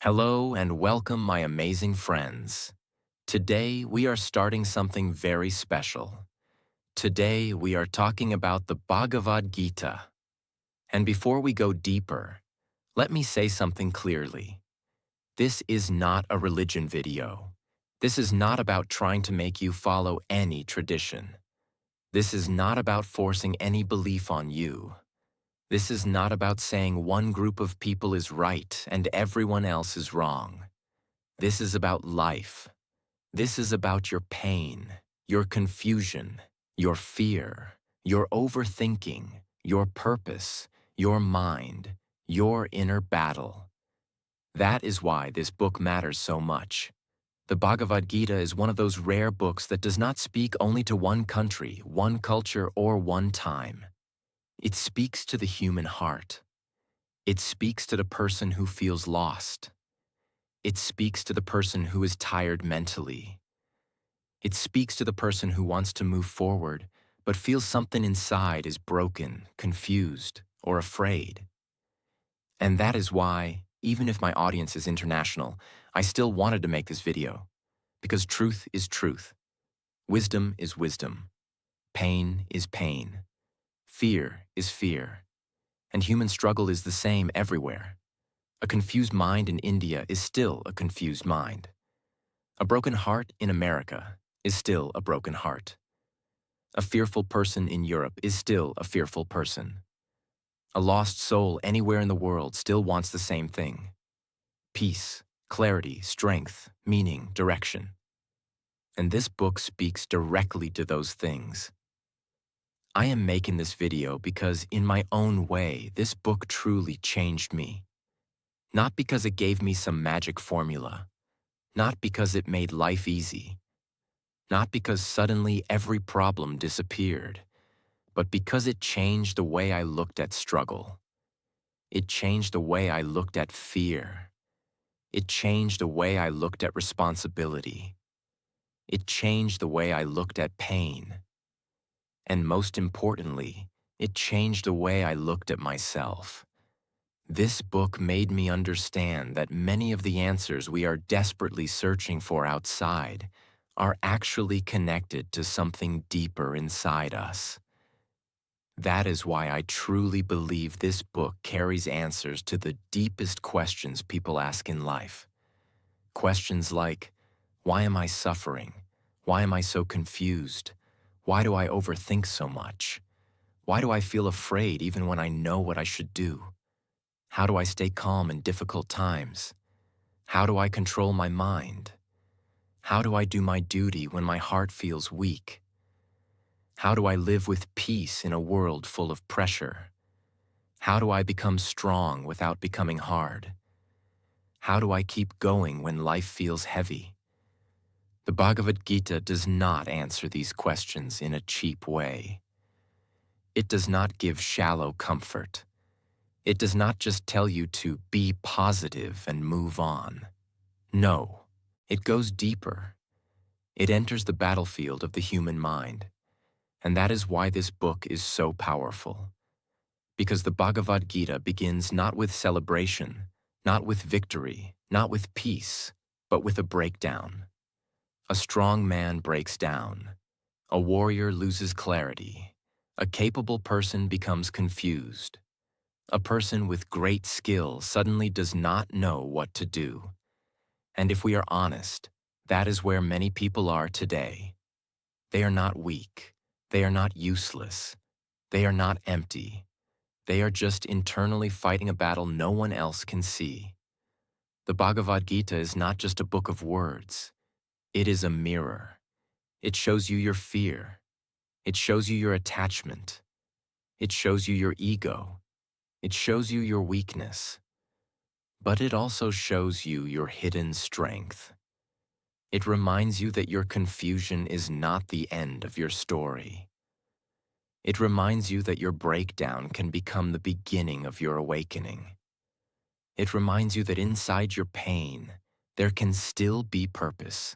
Hello and welcome, my amazing friends. Today we are starting something very special. Today we are talking about the Bhagavad Gita. And before we go deeper, let me say something clearly. This is not a religion video. This is not about trying to make you follow any tradition. This is not about forcing any belief on you. This is not about saying one group of people is right and everyone else is wrong. This is about life. This is about your pain, your confusion, your fear, your overthinking, your purpose, your mind, your inner battle. That is why this book matters so much. The Bhagavad Gita is one of those rare books that does not speak only to one country, one culture, or one time. It speaks to the human heart. It speaks to the person who feels lost. It speaks to the person who is tired mentally. It speaks to the person who wants to move forward, but feels something inside is broken, confused, or afraid. And that is why, even if my audience is international, I still wanted to make this video. Because truth is truth. Wisdom is wisdom. Pain is pain. Fear is fear. And human struggle is the same everywhere. A confused mind in India is still a confused mind. A broken heart in America is still a broken heart. A fearful person in Europe is still a fearful person. A lost soul anywhere in the world still wants the same thing: peace, clarity, strength, meaning, direction. And this book speaks directly to those things. I am making this video because, in my own way, this book truly changed me. Not because it gave me some magic formula, not because it made life easy, not because suddenly every problem disappeared, but because it changed the way I looked at struggle. It changed the way I looked at fear. It changed the way I looked at responsibility. It changed the way I looked at pain. And most importantly, it changed the way I looked at myself. This book made me understand that many of the answers we are desperately searching for outside are actually connected to something deeper inside us. That is why I truly believe this book carries answers to the deepest questions people ask in life. Questions like, why am I suffering? Why am I so confused? Why do I overthink so much? Why do I feel afraid even when I know what I should do? How do I stay calm in difficult times? How do I control my mind? How do I do my duty when my heart feels weak? How do I live with peace in a world full of pressure? How do I become strong without becoming hard? How do I keep going when life feels heavy? The Bhagavad Gita does not answer these questions in a cheap way. It does not give shallow comfort. It does not just tell you to be positive and move on. No, it goes deeper. It enters the battlefield of the human mind. And that is why this book is so powerful. Because the Bhagavad Gita begins not with celebration, not with victory, not with peace, but with a breakdown. A strong man breaks down. A warrior loses clarity. A capable person becomes confused. A person with great skill suddenly does not know what to do. And if we are honest, that is where many people are today. They are not weak. They are not useless. They are not empty. They are just internally fighting a battle no one else can see. The Bhagavad Gita is not just a book of words. It is a mirror. It shows you your fear. It shows you your attachment. It shows you your ego. It shows you your weakness. But it also shows you your hidden strength. It reminds you that your confusion is not the end of your story. It reminds you that your breakdown can become the beginning of your awakening. It reminds you that inside your pain, there can still be purpose.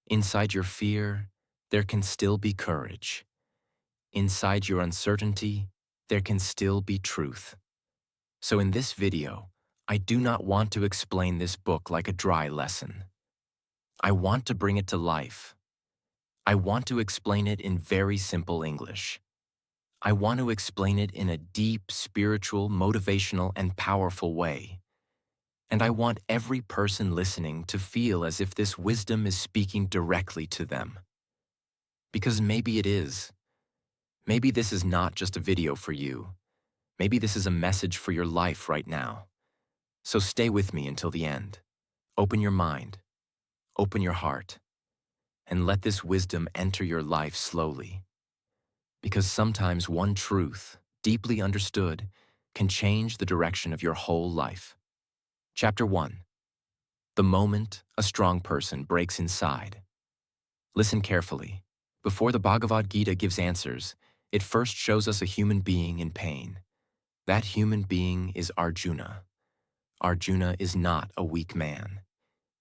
Inside your fear, there can still be courage. Inside your uncertainty, there can still be truth. So in this video, I do not want to explain this book like a dry lesson. I want to bring it to life. I want to explain it in very simple English. I want to explain it in a deep, spiritual, motivational, and powerful way. And I want every person listening to feel as if this wisdom is speaking directly to them. Because maybe it is. Maybe this is not just a video for you. Maybe this is a message for your life right now. So stay with me until the end. Open your mind, open your heart, and let this wisdom enter your life slowly. Because sometimes one truth, deeply understood, can change the direction of your whole life. Chapter 1. The moment a strong person breaks inside. Listen carefully. Before the Bhagavad Gita gives answers, it first shows us a human being in pain. That human being is Arjuna. Arjuna is not a weak man.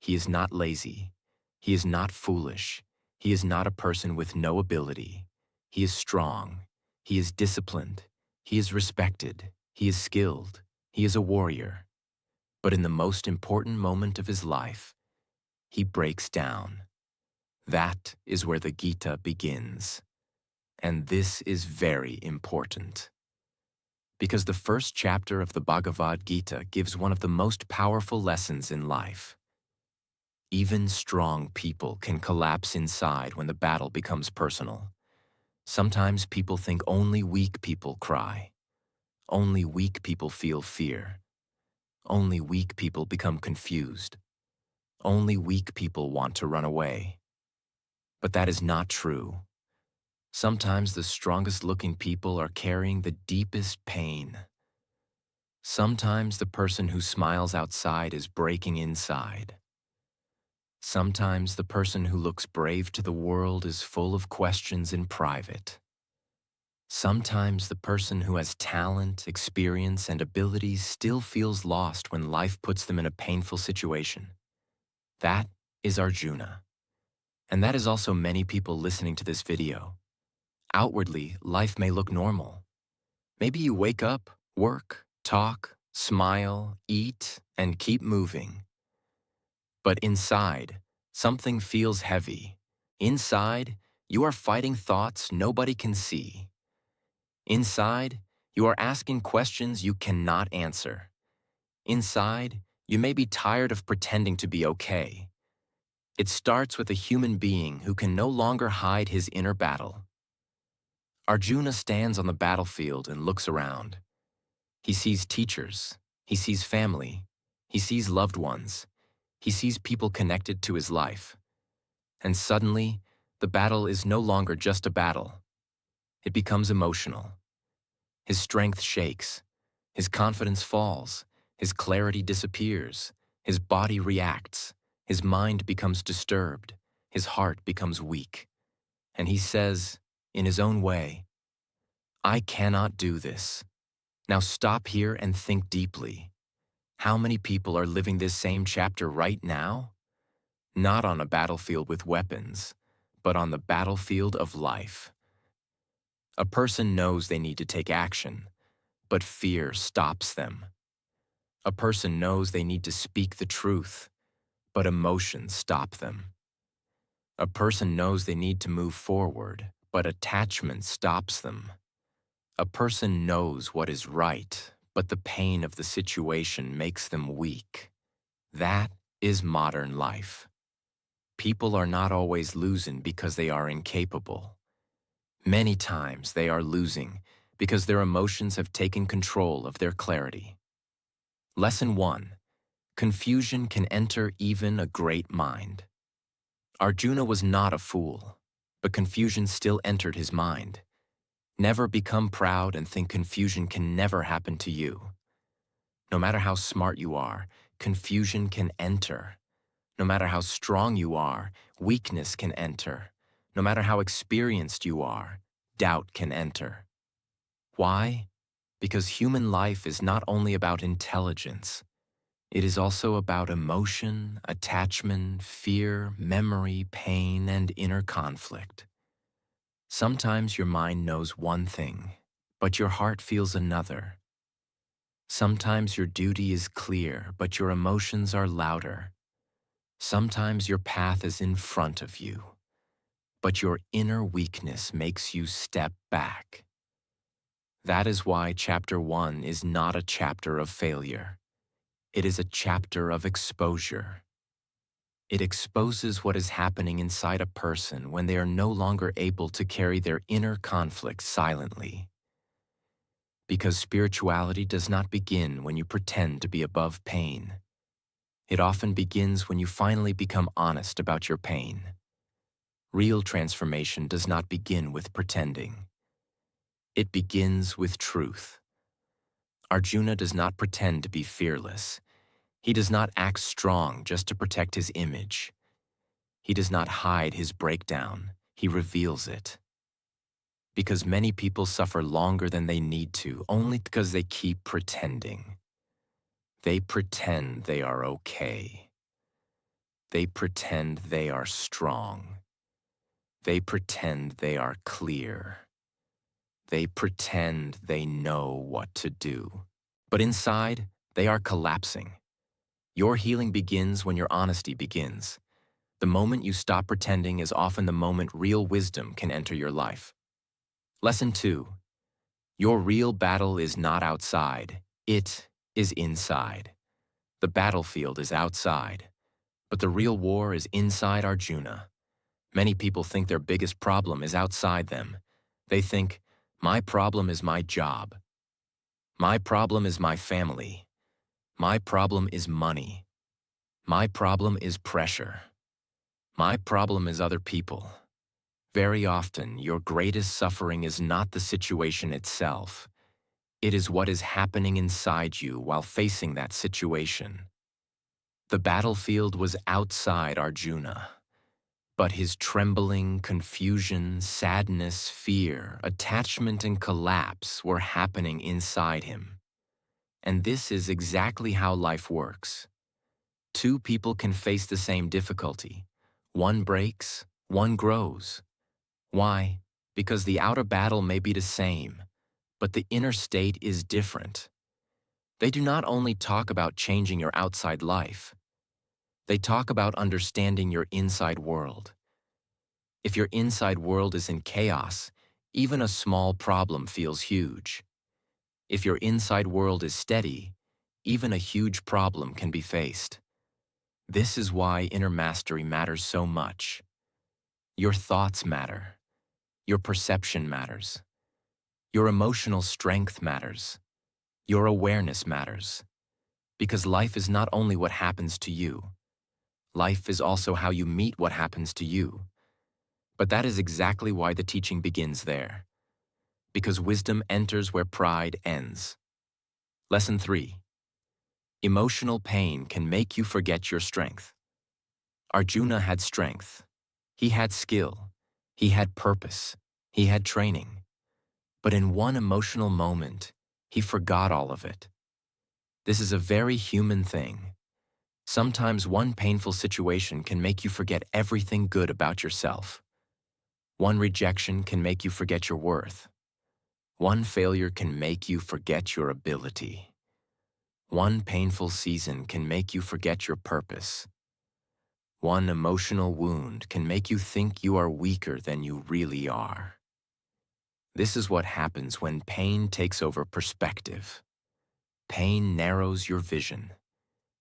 He is not lazy. He is not foolish. He is not a person with no ability. He is strong. He is disciplined. He is respected. He is skilled. He is a warrior. But in the most important moment of his life, he breaks down. That is where the Gita begins. And this is very important. Because the first chapter of the Bhagavad Gita gives one of the most powerful lessons in life. Even strong people can collapse inside when the battle becomes personal. Sometimes people think only weak people cry. Only weak people feel fear. Only weak people become confused. Only weak people want to run away. But that is not true. Sometimes the strongest-looking people are carrying the deepest pain. Sometimes the person who smiles outside is breaking inside. Sometimes the person who looks brave to the world is full of questions in private. Sometimes the person who has talent, experience, and abilities still feels lost when life puts them in a painful situation. That is Arjuna. And that is also many people listening to this video. Outwardly, life may look normal. Maybe you wake up, work, talk, smile, eat, and keep moving. But inside, something feels heavy. Inside, you are fighting thoughts nobody can see. Inside, you are asking questions you cannot answer. Inside, you may be tired of pretending to be okay. It starts with a human being who can no longer hide his inner battle. Arjuna stands on the battlefield and looks around. He sees teachers, he sees family, he sees loved ones, he sees people connected to his life. And suddenly, the battle is no longer just a battle. It becomes emotional. His strength shakes, his confidence falls, his clarity disappears, his body reacts, his mind becomes disturbed, his heart becomes weak. And he says, in his own way, I cannot do this. Now stop here and think deeply. How many people are living this same chapter right now? Not on a battlefield with weapons, but on the battlefield of life. A person knows they need to take action, but fear stops them. A person knows they need to speak the truth, but emotions stop them. A person knows they need to move forward, but attachment stops them. A person knows what is right, but the pain of the situation makes them weak. That is modern life. People are not always losing because they are incapable. Many times they are losing because their emotions have taken control of their clarity. Lesson 1. Confusion can enter even a great mind. Arjuna was not a fool, but confusion still entered his mind. Never become proud and think confusion can never happen to you. No matter how smart you are, confusion can enter. No matter how strong you are, weakness can enter. No matter how experienced you are, doubt can enter. Why? Because human life is not only about intelligence. It is also about emotion, attachment, fear, memory, pain, and inner conflict. Sometimes your mind knows one thing, but your heart feels another. Sometimes your duty is clear, but your emotions are louder. Sometimes your path is in front of you, but your inner weakness makes you step back. That is why chapter 1 is not a chapter of failure. It is a chapter of exposure. It exposes what is happening inside a person when they are no longer able to carry their inner conflict silently. Because spirituality does not begin when you pretend to be above pain. It often begins when you finally become honest about your pain. Real transformation does not begin with pretending. It begins with truth. Arjuna does not pretend to be fearless. He does not act strong just to protect his image. He does not hide his breakdown. He reveals it. Because many people suffer longer than they need to only because they keep pretending. They pretend they are okay. They pretend they are strong. They pretend they are clear. They pretend they know what to do. But inside, they are collapsing. Your healing begins when your honesty begins. The moment you stop pretending is often the moment real wisdom can enter your life. Lesson 2. Your real battle is not outside. It is inside. The battlefield is outside, but the real war is inside Arjuna. Many people think their biggest problem is outside them. They think, my problem is my job. My problem is my family. My problem is money. My problem is pressure. My problem is other people. Very often, your greatest suffering is not the situation itself. It is what is happening inside you while facing that situation. The battlefield was outside Arjuna, but his trembling, confusion, sadness, fear, attachment, and collapse were happening inside him. And this is exactly how life works. Two people can face the same difficulty. One breaks, one grows. Why? Because the outer battle may be the same, but the inner state is different. They do not only talk about changing your outside life. They talk about understanding your inside world. If your inside world is in chaos, even a small problem feels huge. If your inside world is steady, even a huge problem can be faced. This is why inner mastery matters so much. Your thoughts matter. Your perception matters. Your emotional strength matters. Your awareness matters. Because life is not only what happens to you. Life is also how you meet what happens to you. But that is exactly why the teaching begins there. Because wisdom enters where pride ends. Lesson 3. Emotional pain can make you forget your strength. Arjuna had strength. He had skill. He had purpose. He had training. But in one emotional moment, he forgot all of it. This is a very human thing. Sometimes one painful situation can make you forget everything good about yourself. One rejection can make you forget your worth. One failure can make you forget your ability. One painful season can make you forget your purpose. One emotional wound can make you think you are weaker than you really are. This is what happens when pain takes over perspective. Pain narrows your vision.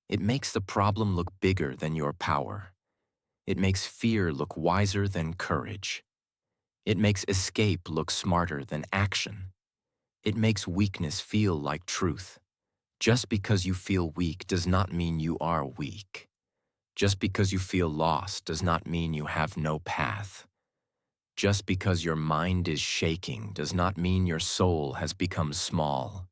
It makes the problem look bigger than your power. It makes fear look wiser than courage. It makes escape look smarter than action. It makes weakness feel like truth. Just because you feel weak does not mean you are weak. Just because you feel lost does not mean you have no path. Just because your mind is shaking does not mean your soul has become small.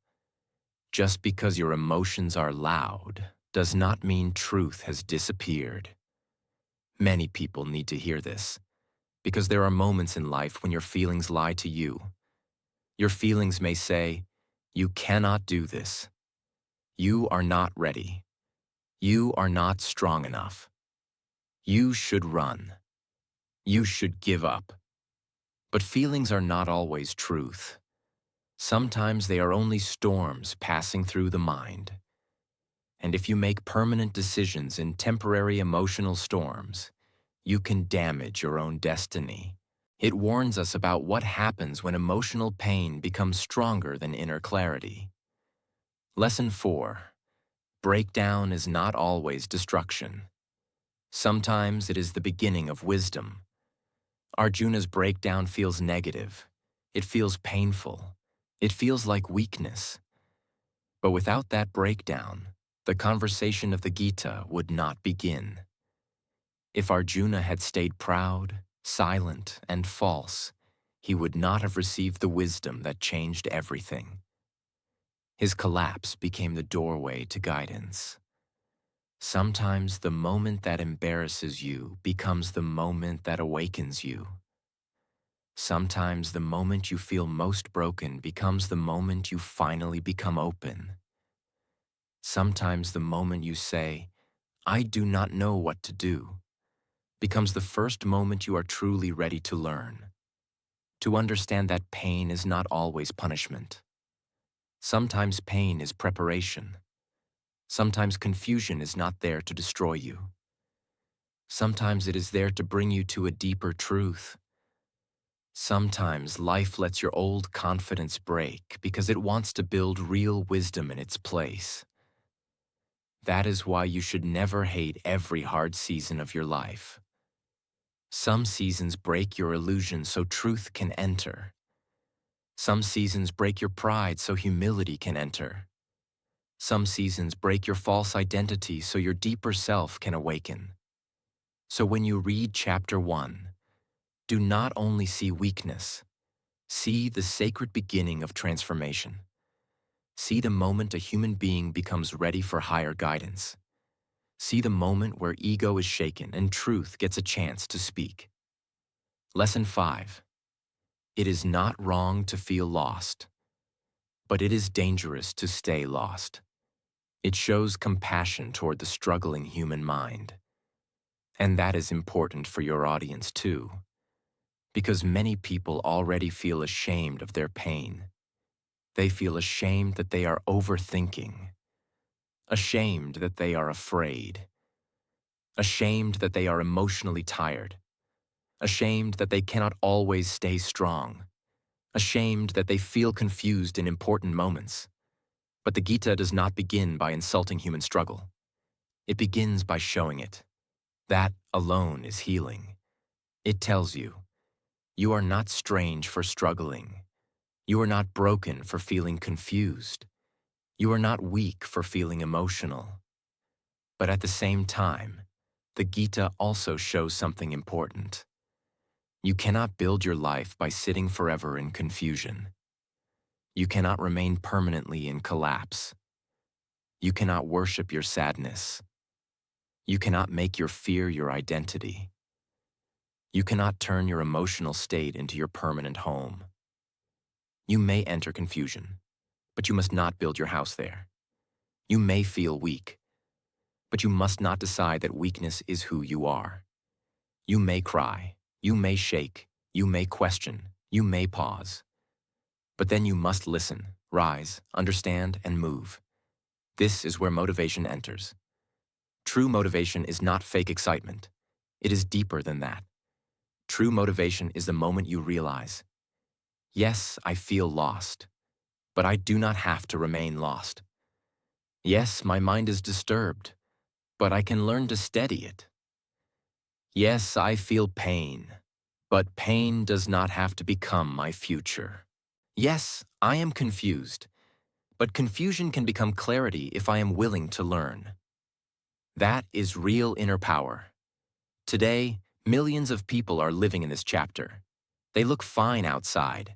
Just because your emotions are loud does not mean truth has disappeared. Many people need to hear this, because there are moments in life when your feelings lie to you. Your feelings may say, "You cannot do this. You are not ready. You are not strong enough. You should run. You should give up." But feelings are not always truth. Sometimes they are only storms passing through the mind. And if you make permanent decisions in temporary emotional storms, you can damage your own destiny. It warns us about what happens when emotional pain becomes stronger than inner clarity. Lesson 4. Breakdown is not always destruction. Sometimes it is the beginning of wisdom. Arjuna's breakdown feels negative. It feels painful. It feels like weakness. But without that breakdown, the conversation of the Gita would not begin. If Arjuna had stayed proud, silent, and false, he would not have received the wisdom that changed everything. His collapse became the doorway to guidance. Sometimes the moment that embarrasses you becomes the moment that awakens you. Sometimes the moment you feel most broken becomes the moment you finally become open. Sometimes the moment you say, "I do not know what to do," becomes the first moment you are truly ready to learn. To understand that pain is not always punishment. Sometimes pain is preparation. Sometimes confusion is not there to destroy you. Sometimes it is there to bring you to a deeper truth. Sometimes life lets your old confidence break because it wants to build real wisdom in its place. That is why you should never hate every hard season of your life. Some seasons break your illusion so truth can enter. Some seasons break your pride so humility can enter. Some seasons break your false identity so your deeper self can awaken. So when you read chapter 1, do not only see weakness, see the sacred beginning of transformation. See the moment a human being becomes ready for higher guidance. See the moment where ego is shaken and truth gets a chance to speak. Lesson 5. It is not wrong to feel lost, but it is dangerous to stay lost. It shows compassion toward the struggling human mind. And that is important for your audience too, because many people already feel ashamed of their pain. They feel ashamed that they are overthinking, ashamed that they are afraid, ashamed that they are emotionally tired, ashamed that they cannot always stay strong, ashamed that they feel confused in important moments. But the Gita does not begin by insulting human struggle. It begins by showing it. That alone is healing. It tells you, you are not strange for struggling. You are not broken for feeling confused. You are not weak for feeling emotional. But at the same time, the Gita also shows something important. You cannot build your life by sitting forever in confusion. You cannot remain permanently in collapse. You cannot worship your sadness. You cannot make your fear your identity. You cannot turn your emotional state into your permanent home. You may enter confusion, but you must not build your house there. You may feel weak, but you must not decide that weakness is who you are. You may cry, you may shake, you may question, you may pause. But then you must listen, rise, understand, and move. This is where motivation enters. True motivation is not fake excitement. It is deeper than that. True motivation is the moment you realize, yes, I feel lost, but I do not have to remain lost. Yes, my mind is disturbed, but I can learn to steady it. Yes, I feel pain, but pain does not have to become my future. Yes, I am confused, but confusion can become clarity if I am willing to learn. That is real inner power. Today, millions of people are living in this chapter. They look fine outside,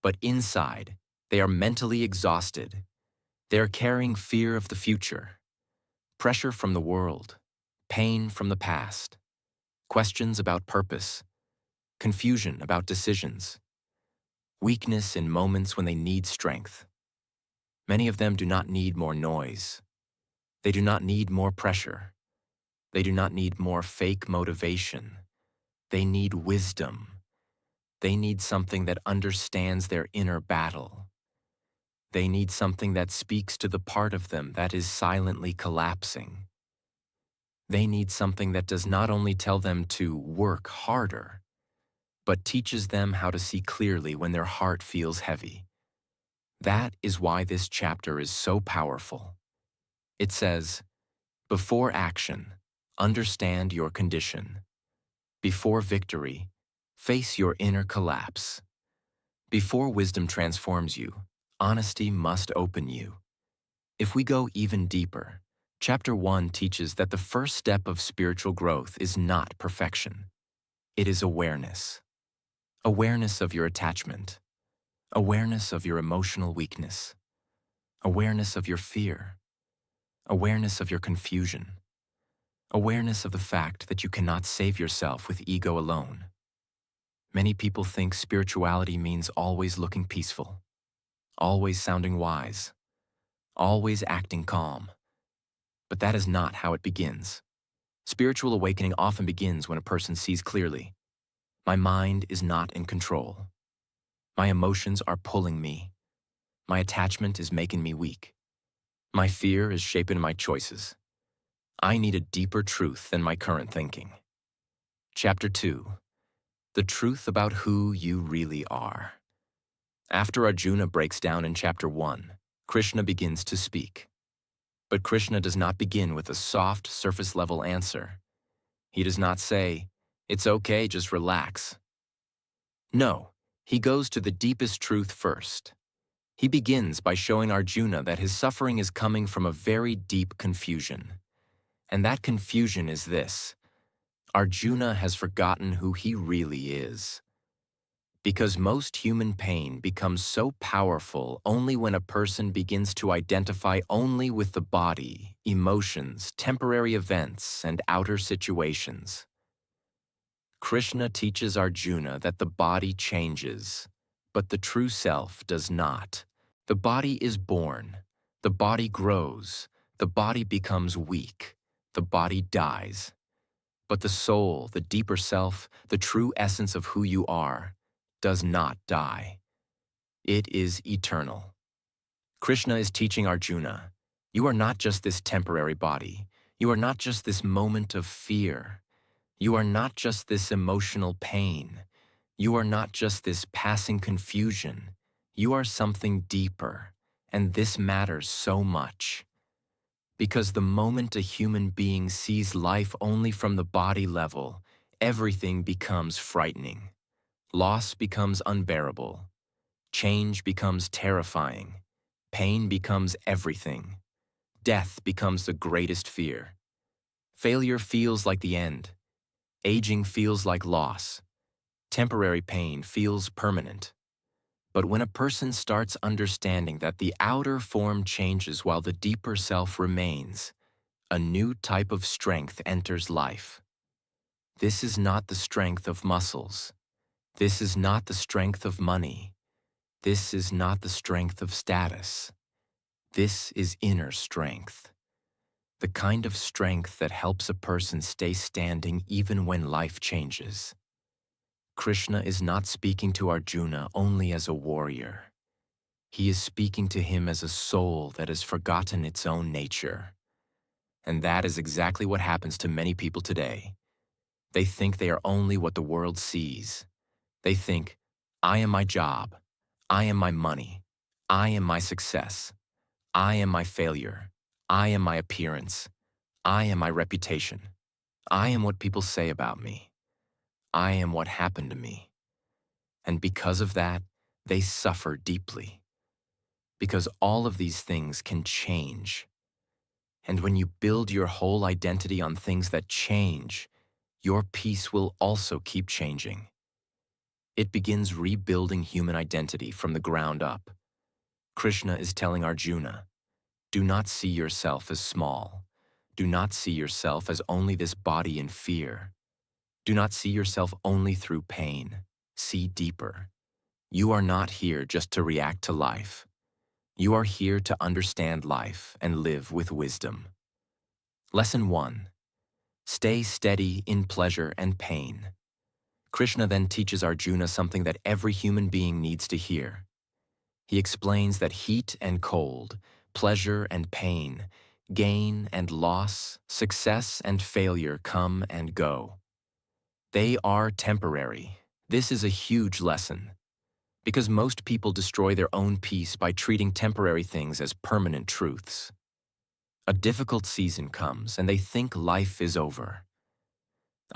but inside, they are mentally exhausted. They are carrying fear of the future, pressure from the world, pain from the past, questions about purpose, confusion about decisions, weakness in moments when they need strength. Many of them do not need more noise. They do not need more pressure. They do not need more fake motivation. They need wisdom. They need something that understands their inner battle. They need something that speaks to the part of them that is silently collapsing. They need something that does not only tell them to work harder, but teaches them how to see clearly when their heart feels heavy. That is why this chapter is so powerful. It says, before action, understand your condition. Before victory, face your inner collapse. Before wisdom transforms you, honesty must open you. If we go even deeper, Chapter 1 teaches that the first step of spiritual growth is not perfection. It is awareness. Awareness of your attachment. Awareness of your emotional weakness. Awareness of your fear. Awareness of your confusion. Awareness of the fact that you cannot save yourself with ego alone. Many people think spirituality means always looking peaceful, always sounding wise, always acting calm. But that is not how it begins. Spiritual awakening often begins when a person sees clearly. My mind is not in control. My emotions are pulling me. My attachment is making me weak. My fear is shaping my choices. I need a deeper truth than my current thinking. Chapter 2. The truth about who you really are. After Arjuna breaks down in Chapter 1, Krishna begins to speak. But Krishna does not begin with a soft, surface-level answer. He does not say, "It's okay, just relax." No, he goes to the deepest truth first. He begins by showing Arjuna that his suffering is coming from a very deep confusion. And that confusion is this: Arjuna has forgotten who he really is. Because most human pain becomes so powerful only when a person begins to identify only with the body, emotions, temporary events, and outer situations. Krishna teaches Arjuna that the body changes, but the true self does not. The body is born, the body grows, the body becomes weak, the body dies. But the soul, the deeper self, the true essence of who you are, does not die. It is eternal. Krishna is teaching Arjuna, you are not just this temporary body. You are not just this moment of fear. You are not just this emotional pain. You are not just this passing confusion. You are something deeper, and this matters so much. Because the moment a human being sees life only from the body level, everything becomes frightening. Loss becomes unbearable. Change becomes terrifying. Pain becomes everything. Death becomes the greatest fear. Failure feels like the end. Aging feels like loss. Temporary pain feels permanent. But when a person starts understanding that the outer form changes while the deeper self remains, a new type of strength enters life. This is not the strength of muscles. This is not the strength of money. This is not the strength of status. This is inner strength. The kind of strength that helps a person stay standing even when life changes. Krishna is not speaking to Arjuna only as a warrior. He is speaking to him as a soul that has forgotten its own nature. And that is exactly what happens to many people today. They think they are only what the world sees. They think, I am my job. I am my money. I am my success. I am my failure. I am my appearance. I am my reputation. I am what people say about me. I am what happened to me. And because of that, they suffer deeply. Because all of these things can change. And when you build your whole identity on things that change, your peace will also keep changing. It begins rebuilding human identity from the ground up. Krishna is telling Arjuna, do not see yourself as small. Do not see yourself as only this body in fear. Do not see yourself only through pain. See deeper. You are not here just to react to life. You are here to understand life and live with wisdom. Lesson 1. Stay steady in pleasure and pain. Krishna then teaches Arjuna something that every human being needs to hear. He explains that heat and cold, pleasure and pain, gain and loss, success and failure come and go. They are temporary. This is a huge lesson, because most people destroy their own peace by treating temporary things as permanent truths. A difficult season comes and they think life is over.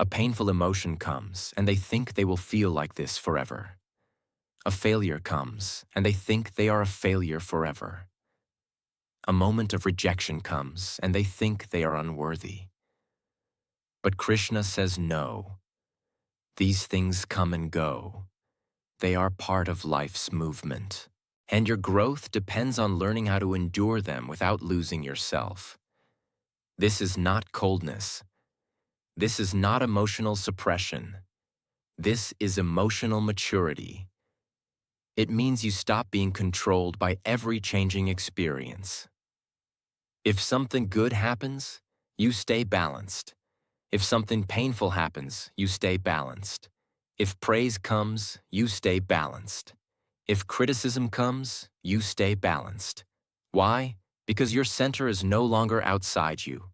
A painful emotion comes and they think they will feel like this forever. A failure comes and they think they are a failure forever. A moment of rejection comes and they think they are unworthy. But Krishna says no. These things come and go. They are part of life's movement. And your growth depends on learning how to endure them without losing yourself. This is not coldness. This is not emotional suppression. This is emotional maturity. It means you stop being controlled by every changing experience. If something good happens, you stay balanced. If something painful happens, you stay balanced. If praise comes, you stay balanced. If criticism comes, you stay balanced. Why? Because your center is no longer outside you.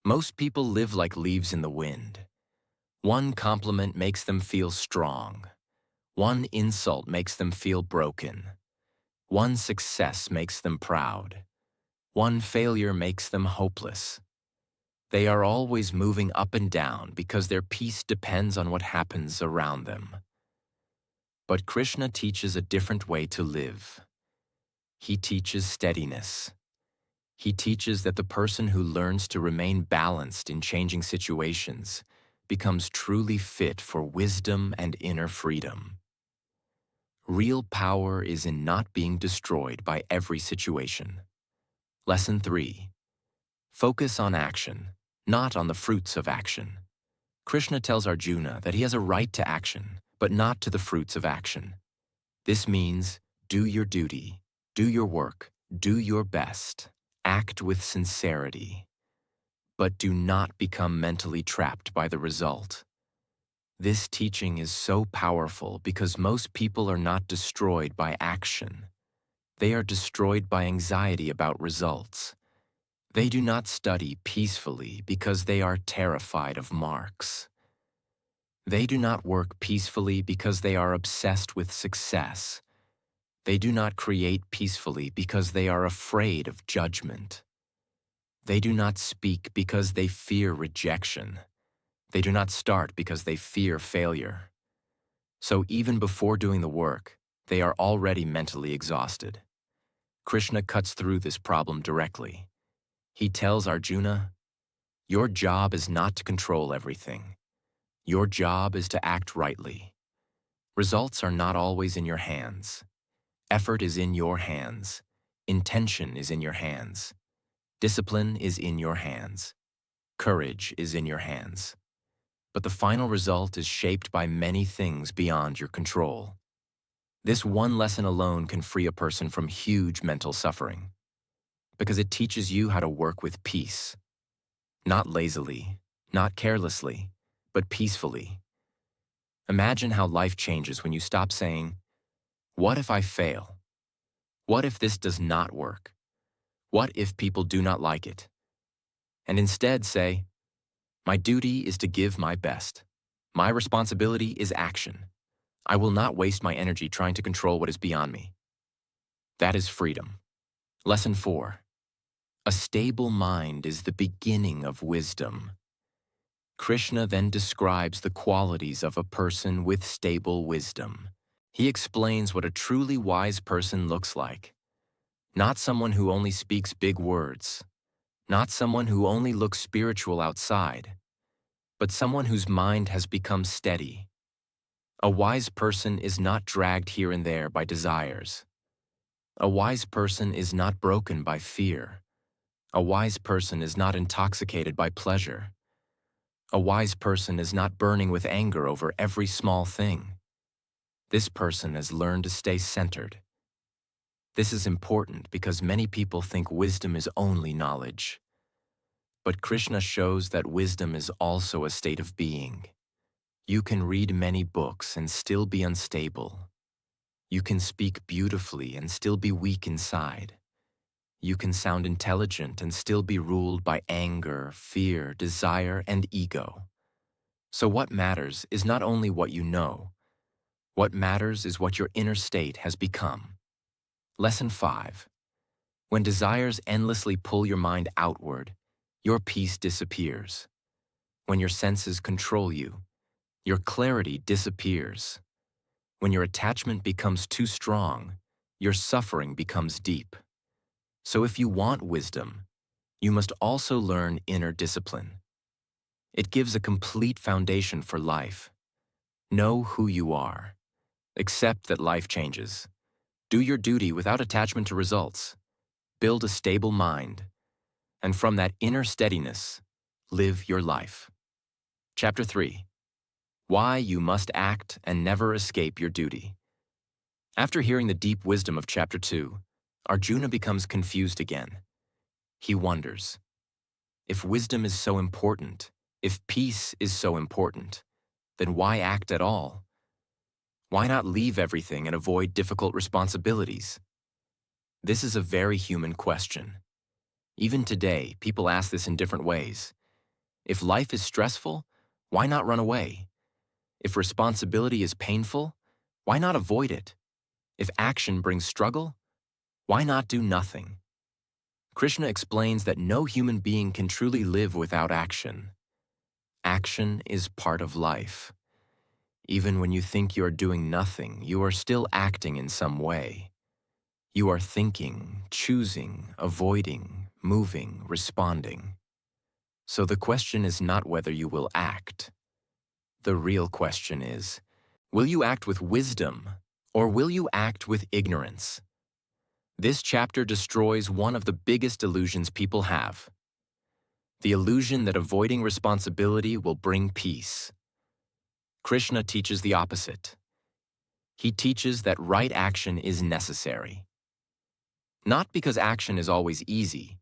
Most people live like leaves in the wind. One compliment makes them feel strong. One insult makes them feel broken. One success makes them proud. One failure makes them hopeless. They are always moving up and down because their peace depends on what happens around them. But Krishna teaches a different way to live. He teaches steadiness. He teaches that the person who learns to remain balanced in changing situations becomes truly fit for wisdom and inner freedom. Real power is in not being destroyed by every situation. Lesson 3. Focus on action, not on the fruits of action. Krishna tells Arjuna that he has a right to action, but not to the fruits of action. This means do your duty, do your work, do your best, act with sincerity, but do not become mentally trapped by the result. This teaching is so powerful because most people are not destroyed by action. They are destroyed by anxiety about results. They do not study peacefully because they are terrified of marks. They do not work peacefully because they are obsessed with success. They do not create peacefully because they are afraid of judgment. They do not speak because they fear rejection. They do not start because they fear failure. So even before doing the work, they are already mentally exhausted. Krishna cuts through this problem directly. He tells Arjuna, your job is not to control everything. Your job is to act rightly. Results are not always in your hands. Effort is in your hands. Intention is in your hands. Discipline is in your hands. Courage is in your hands. But the final result is shaped by many things beyond your control. This one lesson alone can free a person from huge mental suffering, because it teaches you how to work with peace. Not lazily, not carelessly, but peacefully. Imagine how life changes when you stop saying, what if I fail? What if this does not work? What if people do not like it? And instead say, my duty is to give my best. My responsibility is action. I will not waste my energy trying to control what is beyond me. That is freedom. Lesson 4. A stable mind is the beginning of wisdom. Krishna then describes the qualities of a person with stable wisdom. He explains what a truly wise person looks like. Not someone who only speaks big words. Not someone who only looks spiritual outside, but someone whose mind has become steady. A wise person is not dragged here and there by desires. A wise person is not broken by fear. A wise person is not intoxicated by pleasure. A wise person is not burning with anger over every small thing. This person has learned to stay centered. This is important because many people think wisdom is only knowledge. But Krishna shows that wisdom is also a state of being. You can read many books and still be unstable. You can speak beautifully and still be weak inside. You can sound intelligent and still be ruled by anger, fear, desire, and ego. So what matters is not only what you know. What matters is what your inner state has become. Lesson 5. When desires endlessly pull your mind outward, your peace disappears. When your senses control you, your clarity disappears. When your attachment becomes too strong, your suffering becomes deep. So if you want wisdom, you must also learn inner discipline. It gives a complete foundation for life. Know who you are. Accept that life changes. Do your duty without attachment to results. Build a stable mind. And from that inner steadiness, live your life. Chapter 3. Why you must act and never escape your duty. After hearing the deep wisdom of Chapter 2, Arjuna becomes confused again. He wonders, if wisdom is so important, if peace is so important, then why act at all? Why not leave everything and avoid difficult responsibilities? This is a very human question. Even today, people ask this in different ways. If life is stressful, why not run away? If responsibility is painful, why not avoid it? If action brings struggle, why not do nothing? Krishna explains that no human being can truly live without action. Action is part of life. Even when you think you are doing nothing, you are still acting in some way. You are thinking, choosing, avoiding, moving, responding. So the question is not whether you will act. The real question is, will you act with wisdom, or will you act with ignorance? This chapter destroys one of the biggest illusions people have. The illusion that avoiding responsibility will bring peace. Krishna teaches the opposite. He teaches that right action is necessary. Not because action is always easy,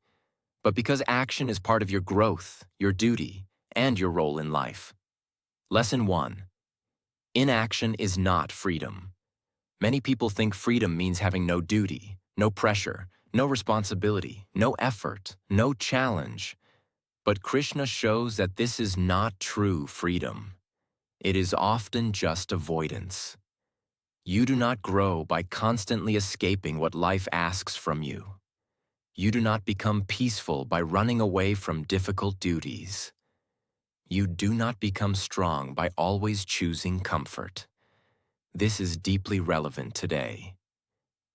but because action is part of your growth, your duty, and your role in life. Lesson 1. Inaction is not freedom. Many people think freedom means having no duty, no pressure, no responsibility, no effort, no challenge. But Krishna shows that this is not true freedom. It is often just avoidance. You do not grow by constantly escaping what life asks from you. You do not become peaceful by running away from difficult duties. You do not become strong by always choosing comfort. This is deeply relevant today.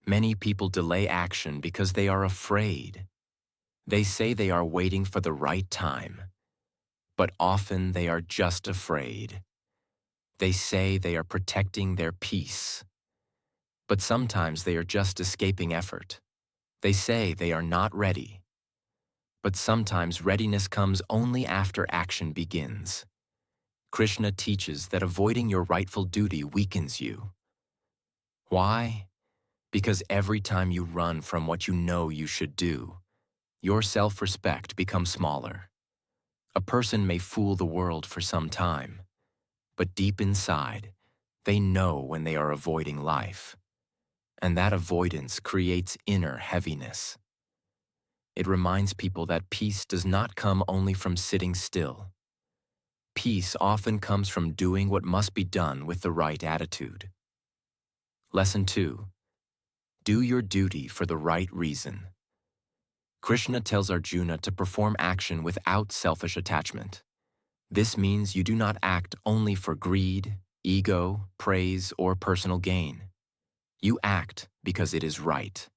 Many people delay action because they are afraid. They say they are waiting for the right time, but often they are just afraid. They say they are protecting their peace, but sometimes they are just escaping effort. They say they are not ready, but sometimes readiness comes only after action begins. Krishna teaches that avoiding your rightful duty weakens you. Why? Because every time you run from what you know you should do, your self-respect becomes smaller. A person may fool the world for some time, but deep inside, they know when they are avoiding life. And that avoidance creates inner heaviness. It reminds people that peace does not come only from sitting still. Peace often comes from doing what must be done with the right attitude. Lesson 2. Do your duty for the right reason. Krishna tells Arjuna to perform action without selfish attachment. This means you do not act only for greed, ego, praise, or personal gain. You act because it is right,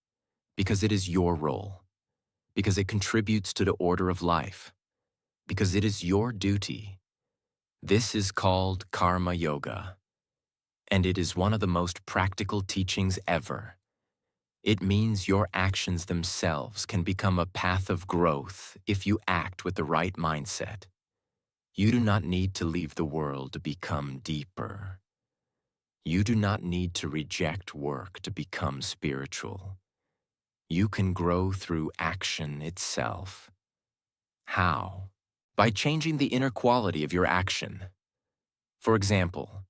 because it is your role, because it contributes to the order of life, because it is your duty. This is called karma yoga, and it is one of the most practical teachings ever. It means your actions themselves can become a path of growth if you act with the right mindset. You do not need to leave the world to become deeper. You do not need to reject work to become spiritual. You can grow through action itself. How? By changing the inner quality of your action. For example,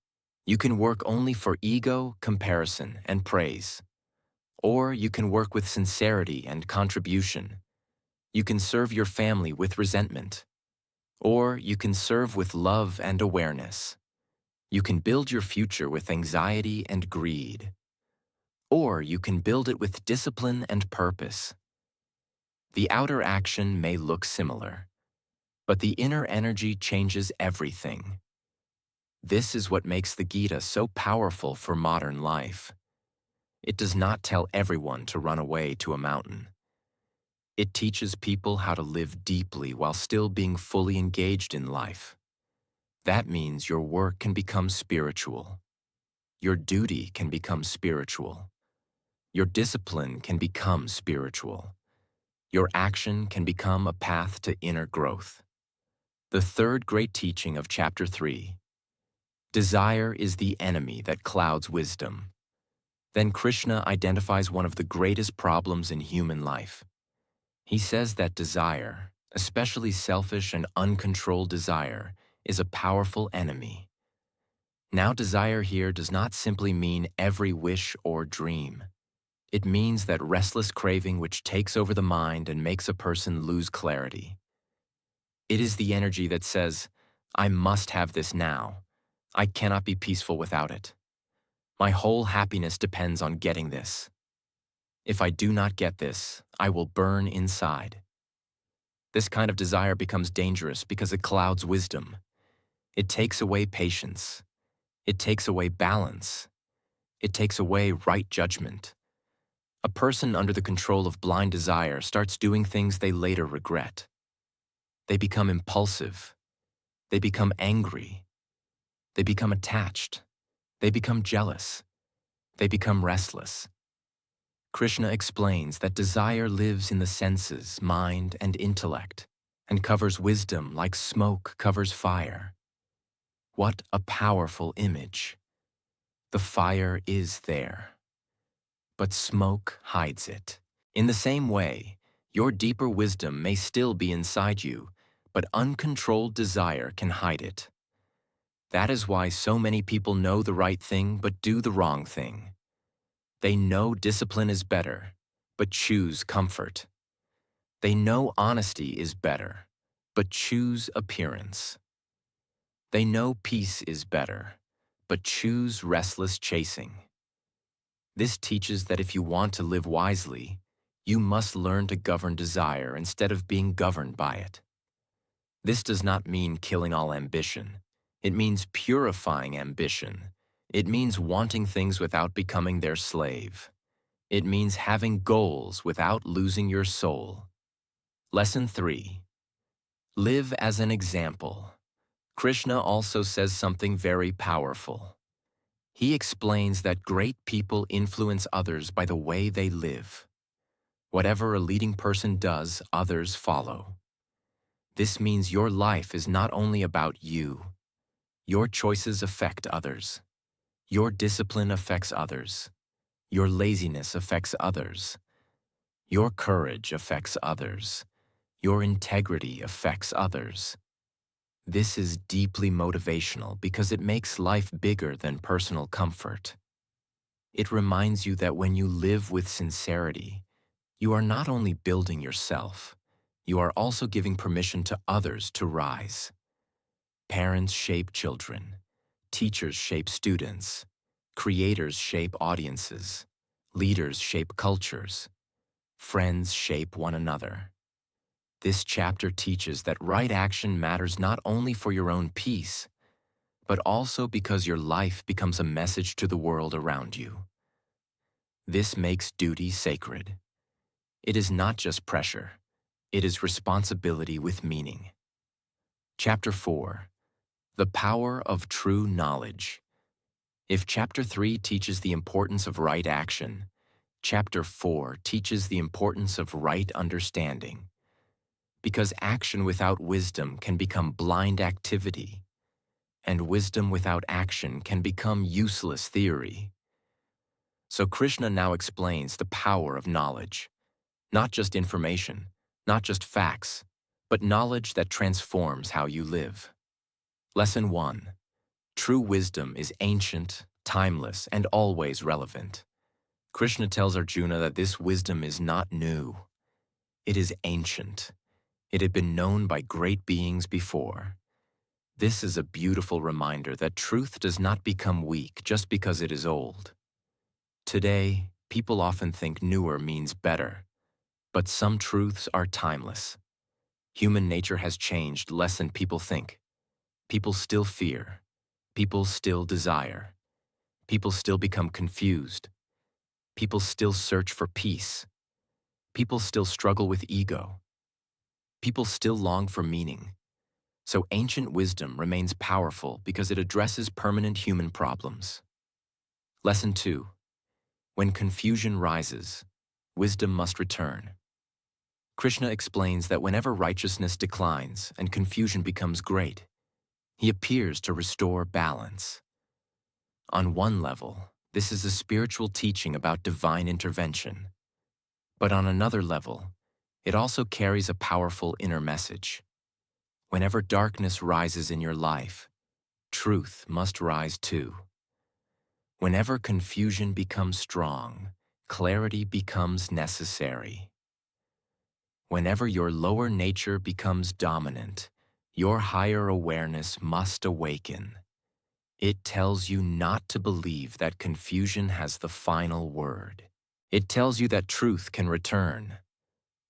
You can work only for ego, comparison, and praise. Or you can work with sincerity and contribution. You can serve your family with resentment. Or you can serve with love and awareness. You can build your future with anxiety and greed. Or you can build it with discipline and purpose. The outer action may look similar, but the inner energy changes everything. This is what makes the Gita so powerful for modern life. It does not tell everyone to run away to a mountain. It teaches people how to live deeply while still being fully engaged in life. That means your work can become spiritual. Your duty can become spiritual. Your discipline can become spiritual. Your action can become a path to inner growth. The third great teaching of Chapter 3. Desire is the enemy that clouds wisdom. Then Krishna identifies one of the greatest problems in human life. He says that desire, especially selfish and uncontrolled desire, is a powerful enemy. Now, desire here does not simply mean every wish or dream. It means that restless craving which takes over the mind and makes a person lose clarity. It is the energy that says, I must have this now. I cannot be peaceful without it. My whole happiness depends on getting this. If I do not get this, I will burn inside. This kind of desire becomes dangerous because it clouds wisdom. It takes away patience. It takes away balance. It takes away right judgment. A person under the control of blind desire starts doing things they later regret. They become impulsive. They become angry. They become attached. They become jealous. They become restless. Krishna explains that desire lives in the senses, mind, and intellect, and covers wisdom like smoke covers fire. What a powerful image! The fire is there, but smoke hides it. In the same way, your deeper wisdom may still be inside you, but uncontrolled desire can hide it. That is why so many people know the right thing but do the wrong thing. They know discipline is better, but choose comfort. They know honesty is better, but choose appearance. They know peace is better, but choose restless chasing. This teaches that if you want to live wisely, you must learn to govern desire instead of being governed by it. This does not mean killing all ambition. It means purifying ambition. It means wanting things without becoming their slave. It means having goals without losing your soul. Lesson 3. Live as an example. Krishna also says something very powerful. He explains that great people influence others by the way they live. Whatever a leading person does, others follow. This means your life is not only about you. Your choices affect others. Your discipline affects others. Your laziness affects others. Your courage affects others. Your integrity affects others. This is deeply motivational because it makes life bigger than personal comfort. It reminds you that when you live with sincerity, you are not only building yourself, you are also giving permission to others to rise. Parents shape children. Teachers shape students. Creators shape audiences. Leaders shape cultures. Friends shape one another. This chapter teaches that right action matters not only for your own peace, but also because your life becomes a message to the world around you. This makes duty sacred. It is not just pressure. It is responsibility with meaning. Chapter 4. The Power of True Knowledge. If Chapter 3 teaches the importance of right action, Chapter 4 teaches the importance of right understanding. Because action without wisdom can become blind activity, and wisdom without action can become useless theory. So Krishna now explains the power of knowledge. Not just information, not just facts, but knowledge that transforms how you live. Lesson 1. true wisdom is ancient, timeless, and always relevant. Krishna tells Arjuna that this wisdom is not new. It is ancient. It had been known by great beings before. This is a beautiful reminder that truth does not become weak just because it is old. Today, people often think newer means better, but some truths are timeless. Human nature has changed less than people think. People still fear. People still desire. People still become confused. People still search for peace. People still struggle with ego. People still long for meaning. So ancient wisdom remains powerful because it addresses permanent human problems. Lesson 2. When confusion rises, wisdom must return. Krishna explains that whenever righteousness declines and confusion becomes great, he appears to restore balance. On one level, this is a spiritual teaching about divine intervention. But on another level, it also carries a powerful inner message. Whenever darkness rises in your life, truth must rise too. Whenever confusion becomes strong, clarity becomes necessary. Whenever your lower nature becomes dominant, your higher awareness must awaken. It tells you not to believe that confusion has the final word. It tells you that truth can return,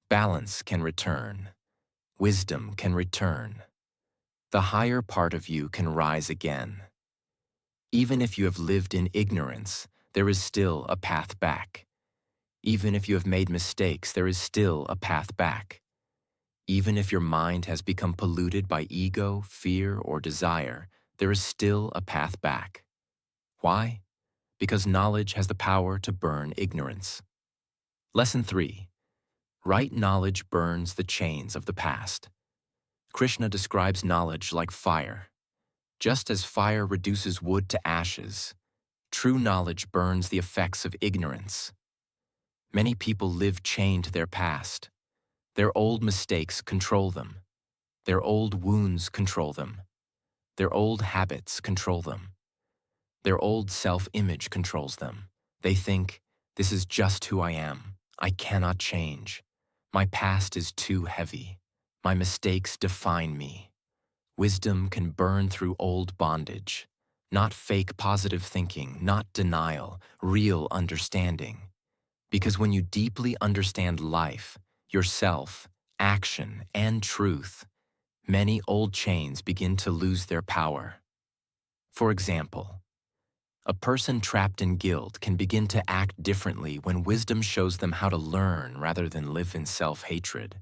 balance can return, wisdom can return. The higher part of you can rise again. Even if you have lived in ignorance, there is still a path back. Even if you have made mistakes, there is still a path back. Even if your mind has become polluted by ego, fear, or desire, there is still a path back. Why? Because knowledge has the power to burn ignorance. Lesson 3. Right knowledge burns the chains of the past. Krishna describes knowledge like fire. Just as fire reduces wood to ashes, true knowledge burns the effects of ignorance. Many people live chained to their past. Their old mistakes control them. Their old wounds control them. Their old habits control them. Their old self-image controls them. They think, this is just who I am. I cannot change. My past is too heavy. My mistakes define me. Wisdom can burn through old bondage. Not fake positive thinking, not denial, real understanding. Because when you deeply understand life, yourself, action, and truth, many old chains begin to lose their power. For example, a person trapped in guilt can begin to act differently when wisdom shows them how to learn rather than live in self-hatred.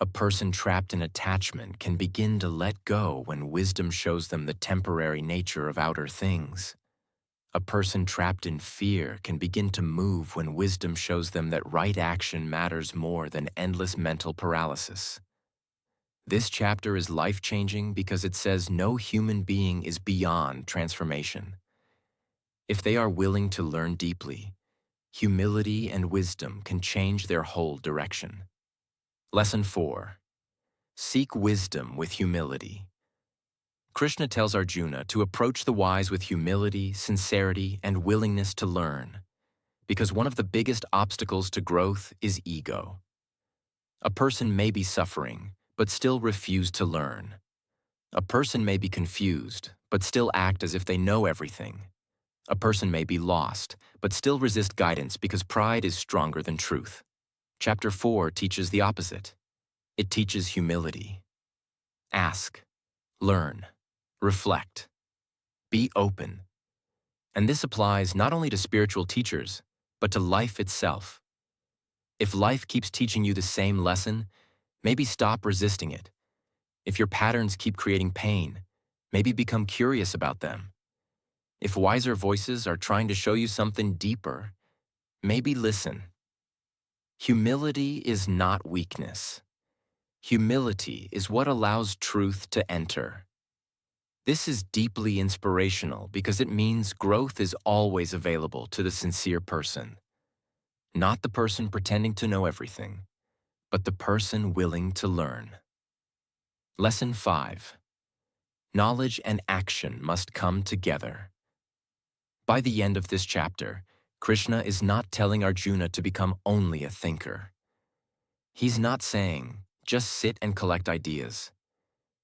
A person trapped in attachment can begin to let go when wisdom shows them the temporary nature of outer things. A person trapped in fear can begin to move when wisdom shows them that right action matters more than endless mental paralysis. This chapter is life-changing because it says no human being is beyond transformation. If they are willing to learn deeply, humility and wisdom can change their whole direction. Lesson 4. Seek wisdom with humility. Krishna tells Arjuna to approach the wise with humility, sincerity, and willingness to learn, because one of the biggest obstacles to growth is ego. A person may be suffering, but still refuse to learn. A person may be confused, but still act as if they know everything. A person may be lost, but still resist guidance because pride is stronger than truth. Chapter 4 teaches the opposite. It teaches humility. Ask, learn, reflect, be open. And this applies not only to spiritual teachers, but to life itself. If life keeps teaching you the same lesson, maybe stop resisting it. If your patterns keep creating pain, maybe become curious about them. If wiser voices are trying to show you something deeper, maybe listen. Humility is not weakness. Humility is what allows truth to enter. This is deeply inspirational because it means growth is always available to the sincere person. Not the person pretending to know everything, but the person willing to learn. Lesson 5. Knowledge and action must come together. By the end of this chapter, Krishna is not telling Arjuna to become only a thinker. He's not saying, just sit and collect ideas.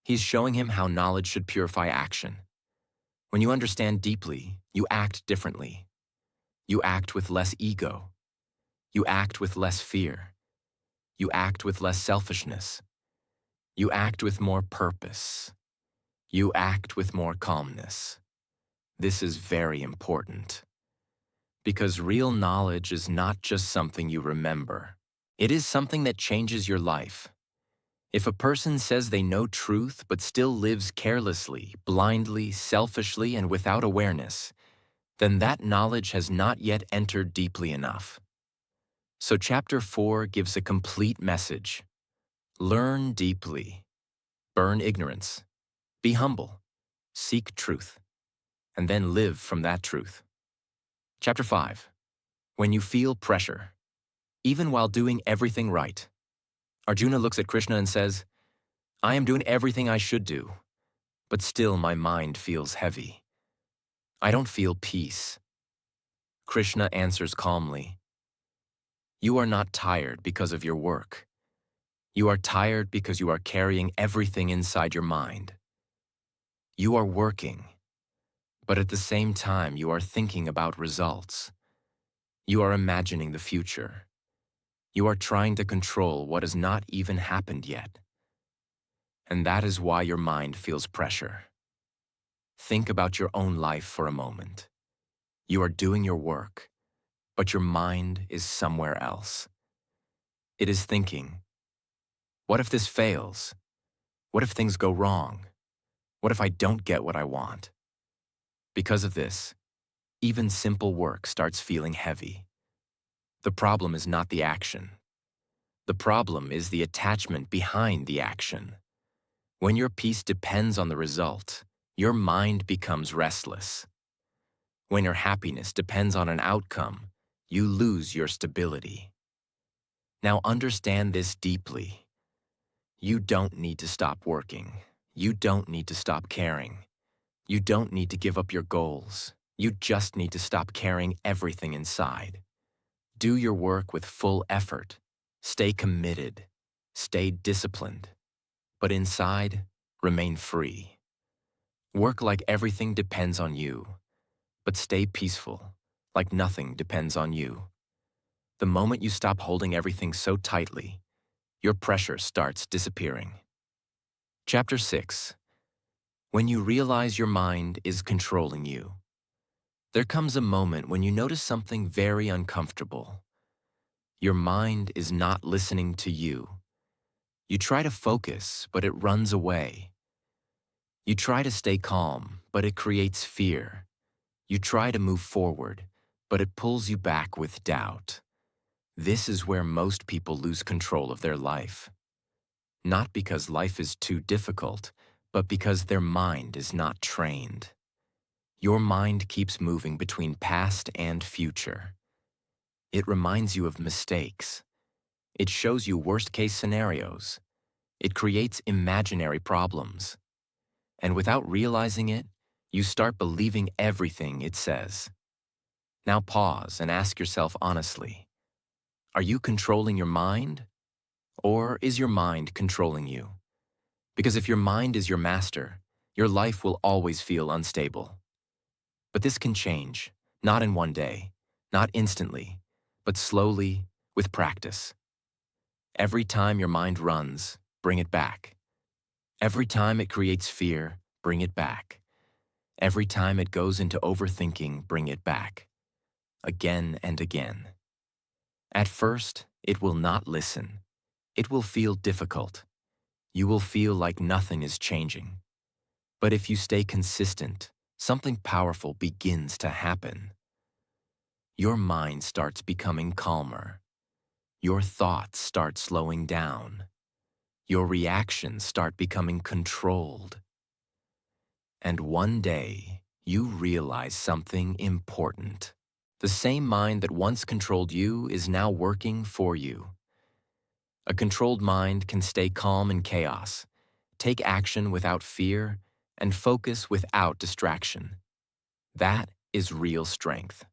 He's showing him how knowledge should purify action. When you understand deeply, you act differently. You act with less ego. You act with less fear. You act with less selfishness. You act with more purpose. You act with more calmness. This is very important. Because real knowledge is not just something you remember. It is something that changes your life. If a person says they know truth but still lives carelessly, blindly, selfishly, and without awareness, then that knowledge has not yet entered deeply enough. So Chapter 4 gives a complete message. Learn deeply. Burn ignorance. Be humble. Seek truth. And then live from that truth. Chapter 5. When you feel pressure. Even while doing everything right. Arjuna looks at Krishna and says, I am doing everything I should do, but still my mind feels heavy. I don't feel peace. Krishna answers calmly, you are not tired because of your work. You are tired because you are carrying everything inside your mind. You are working, but at the same time you are thinking about results. You are imagining the future. You are trying to control what has not even happened yet. And that is why your mind feels pressure. Think about your own life for a moment. You are doing your work, but your mind is somewhere else. It is thinking, what if this fails? What if things go wrong? What if I don't get what I want? Because of this, even simple work starts feeling heavy. The problem is not the action. The problem is the attachment behind the action. When your peace depends on the result, your mind becomes restless. When your happiness depends on an outcome, you lose your stability. Now understand this deeply. You don't need to stop working. You don't need to stop caring. You don't need to give up your goals. You just need to stop carrying everything inside. Do your work with full effort. Stay committed. Stay disciplined. But inside, remain free. Work like everything depends on you, but stay peaceful, like nothing depends on you. The moment you stop holding everything so tightly, your pressure starts disappearing. Chapter 6. When you realize your mind is controlling you. There comes a moment when you notice something very uncomfortable. Your mind is not listening to you. You try to focus, but it runs away. You try to stay calm, but it creates fear. You try to move forward, but it pulls you back with doubt. This is where most people lose control of their life. Not because life is too difficult, but because their mind is not trained. Your mind keeps moving between past and future. It reminds you of mistakes. It shows you worst-case scenarios. It creates imaginary problems. And without realizing it, you start believing everything it says. Now pause and ask yourself honestly, are you controlling your mind? Or is your mind controlling you? Because if your mind is your master, your life will always feel unstable. But this can change, not in one day, not instantly, but slowly, with practice. Every time your mind runs, bring it back. Every time it creates fear, bring it back. Every time it goes into overthinking, bring it back. Again and again. At first, it will not listen. It will feel difficult. You will feel like nothing is changing. But if you stay consistent, something powerful begins to happen. Your mind starts becoming calmer. Your thoughts start slowing down. Your reactions start becoming controlled. And one day, you realize something important. The same mind that once controlled you is now working for you. A controlled mind can stay calm in chaos, take action without fear, and focus without distraction. That is real strength.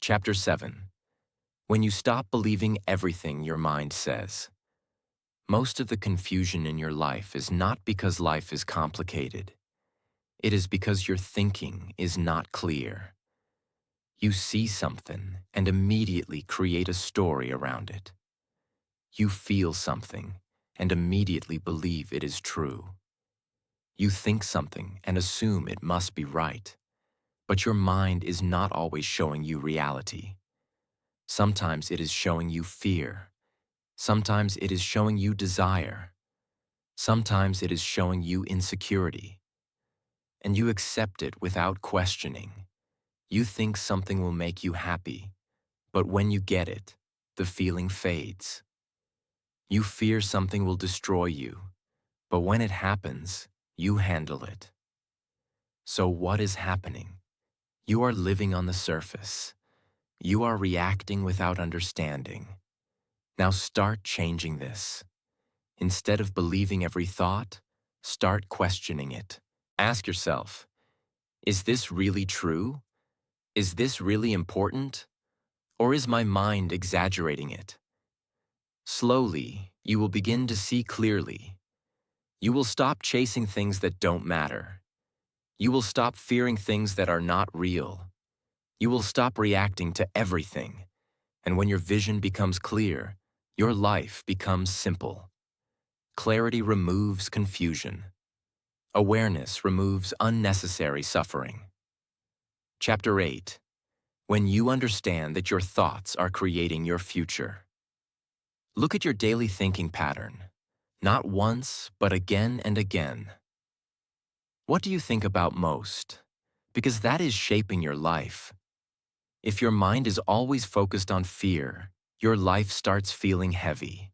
Chapter 7. When you stop believing everything your mind says. Most of the confusion in your life is not because life is complicated. It is because your thinking is not clear. You see something and immediately create a story around it. You feel something and immediately believe it is true. You think something and assume it must be right. But your mind is not always showing you reality. Sometimes it is showing you fear. Sometimes it is showing you desire. Sometimes it is showing you insecurity. And you accept it without questioning. You think something will make you happy, but when you get it, the feeling fades. You fear something will destroy you, but when it happens, you handle it. So what is happening? You are living on the surface. You are reacting without understanding. Now start changing this. Instead of believing every thought, start questioning it. Ask yourself, is this really true? Is this really important? Or is my mind exaggerating it? Slowly, you will begin to see clearly. You will stop chasing things that don't matter. You will stop fearing things that are not real. You will stop reacting to everything. And when your vision becomes clear, your life becomes simple. Clarity removes confusion. Awareness removes unnecessary suffering. Chapter 8. When you understand that your thoughts are creating your future. Look at your daily thinking pattern, not once, but again and again. What do you think about most? Because that is shaping your life. If your mind is always focused on fear, your life starts feeling heavy.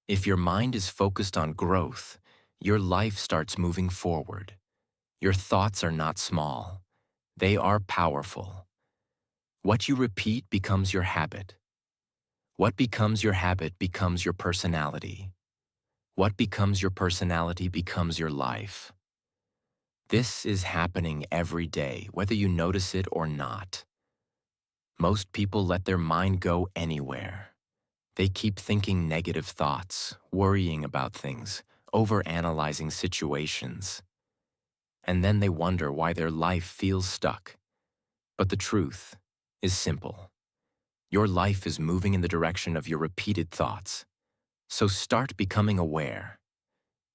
If your mind is focused on growth, your life starts moving forward. Your thoughts are not small. They are powerful. What you repeat becomes your habit. What becomes your habit becomes your personality. What becomes your personality becomes your life. This is happening every day, whether you notice it or not. Most people let their mind go anywhere. They keep thinking negative thoughts, worrying about things, overanalyzing situations. And then they wonder why their life feels stuck. But the truth is simple. Your life is moving in the direction of your repeated thoughts. So start becoming aware.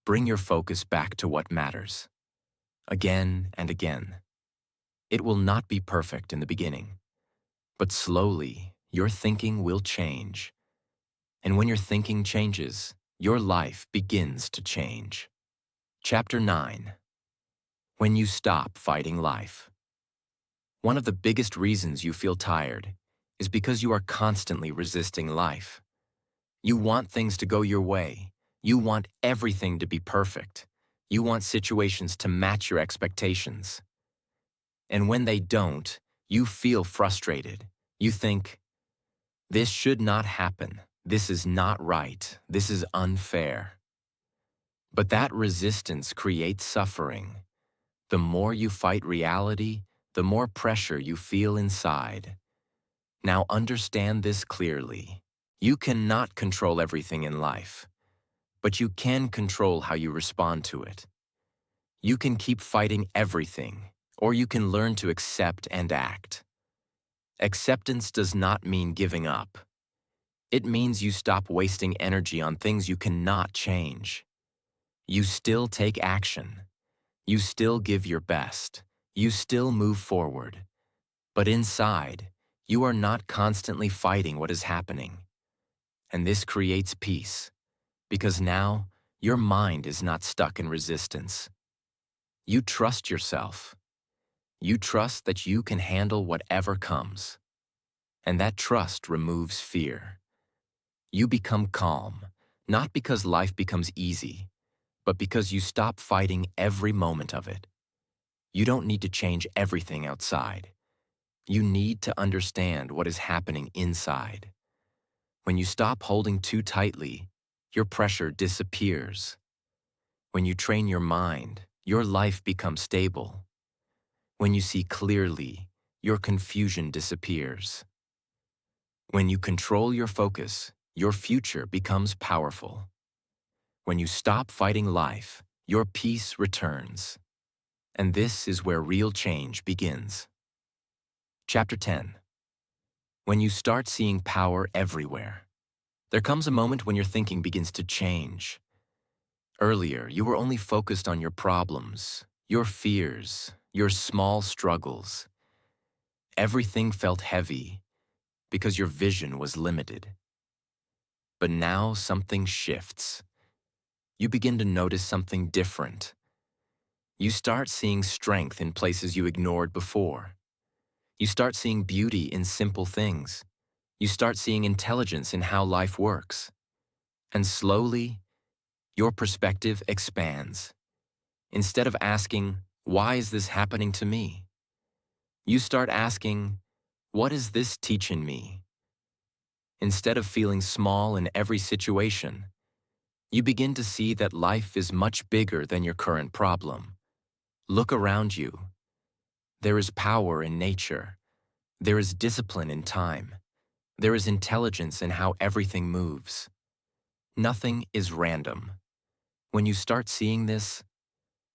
Bring your focus back to what matters. Again and again. It will not be perfect in the beginning, but slowly your thinking will change. And when your thinking changes, your life begins to change. Chapter 9. When you stop fighting life. One of the biggest reasons you feel tired is because you are constantly resisting life. You want things to go your way. You want everything to be perfect. You want situations to match your expectations. And when they don't, you feel frustrated. You think, this should not happen. This is not right. This is unfair. But that resistance creates suffering. The more you fight reality, the more pressure you feel inside. Now understand this clearly. You cannot control everything in life, but you can control how you respond to it. You can keep fighting everything, or you can learn to accept and act. Acceptance does not mean giving up. It means you stop wasting energy on things you cannot change. You still take action. You still give your best. You still move forward. But inside, you are not constantly fighting what is happening. And this creates peace, because now your mind is not stuck in resistance. You trust yourself. You trust that you can handle whatever comes. And that trust removes fear. You become calm, not because life becomes easy, but because you stop fighting every moment of it. You don't need to change everything outside. You need to understand what is happening inside. When you stop holding too tightly, your pressure disappears. When you train your mind, your life becomes stable. When you see clearly, your confusion disappears. When you control your focus, your future becomes powerful. When you stop fighting life, your peace returns. And this is where real change begins. Chapter 10. When you start seeing power everywhere. There comes a moment when your thinking begins to change. Earlier, you were only focused on your problems, your fears, your small struggles. Everything felt heavy because your vision was limited. But now something shifts. You begin to notice something different. You start seeing strength in places you ignored before. You start seeing beauty in simple things. You start seeing intelligence in how life works. And slowly, your perspective expands. Instead of asking, "Why is this happening to me?" you start asking, "What is this teaching me?" Instead of feeling small in every situation, you begin to see that life is much bigger than your current problem. Look around you. There is power in nature. There is discipline in time. There is intelligence in how everything moves. Nothing is random. When you start seeing this,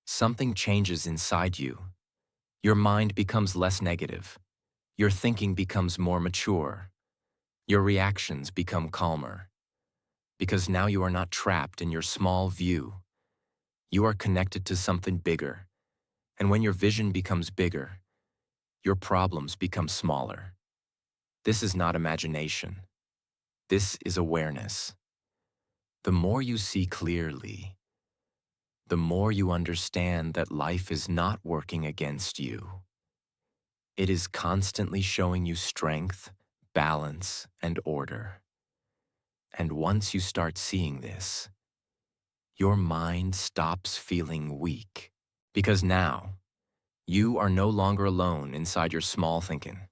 something changes inside you. Your mind becomes less negative. Your thinking becomes more mature. Your reactions become calmer. Because now you are not trapped in your small view. You are connected to something bigger. And when your vision becomes bigger, your problems become smaller. This is not imagination. This is awareness. The more you see clearly, the more you understand that life is not working against you. It is constantly showing you strength, balance, and order. And once you start seeing this, your mind stops feeling weak. Because now, you are no longer alone inside your small thinking.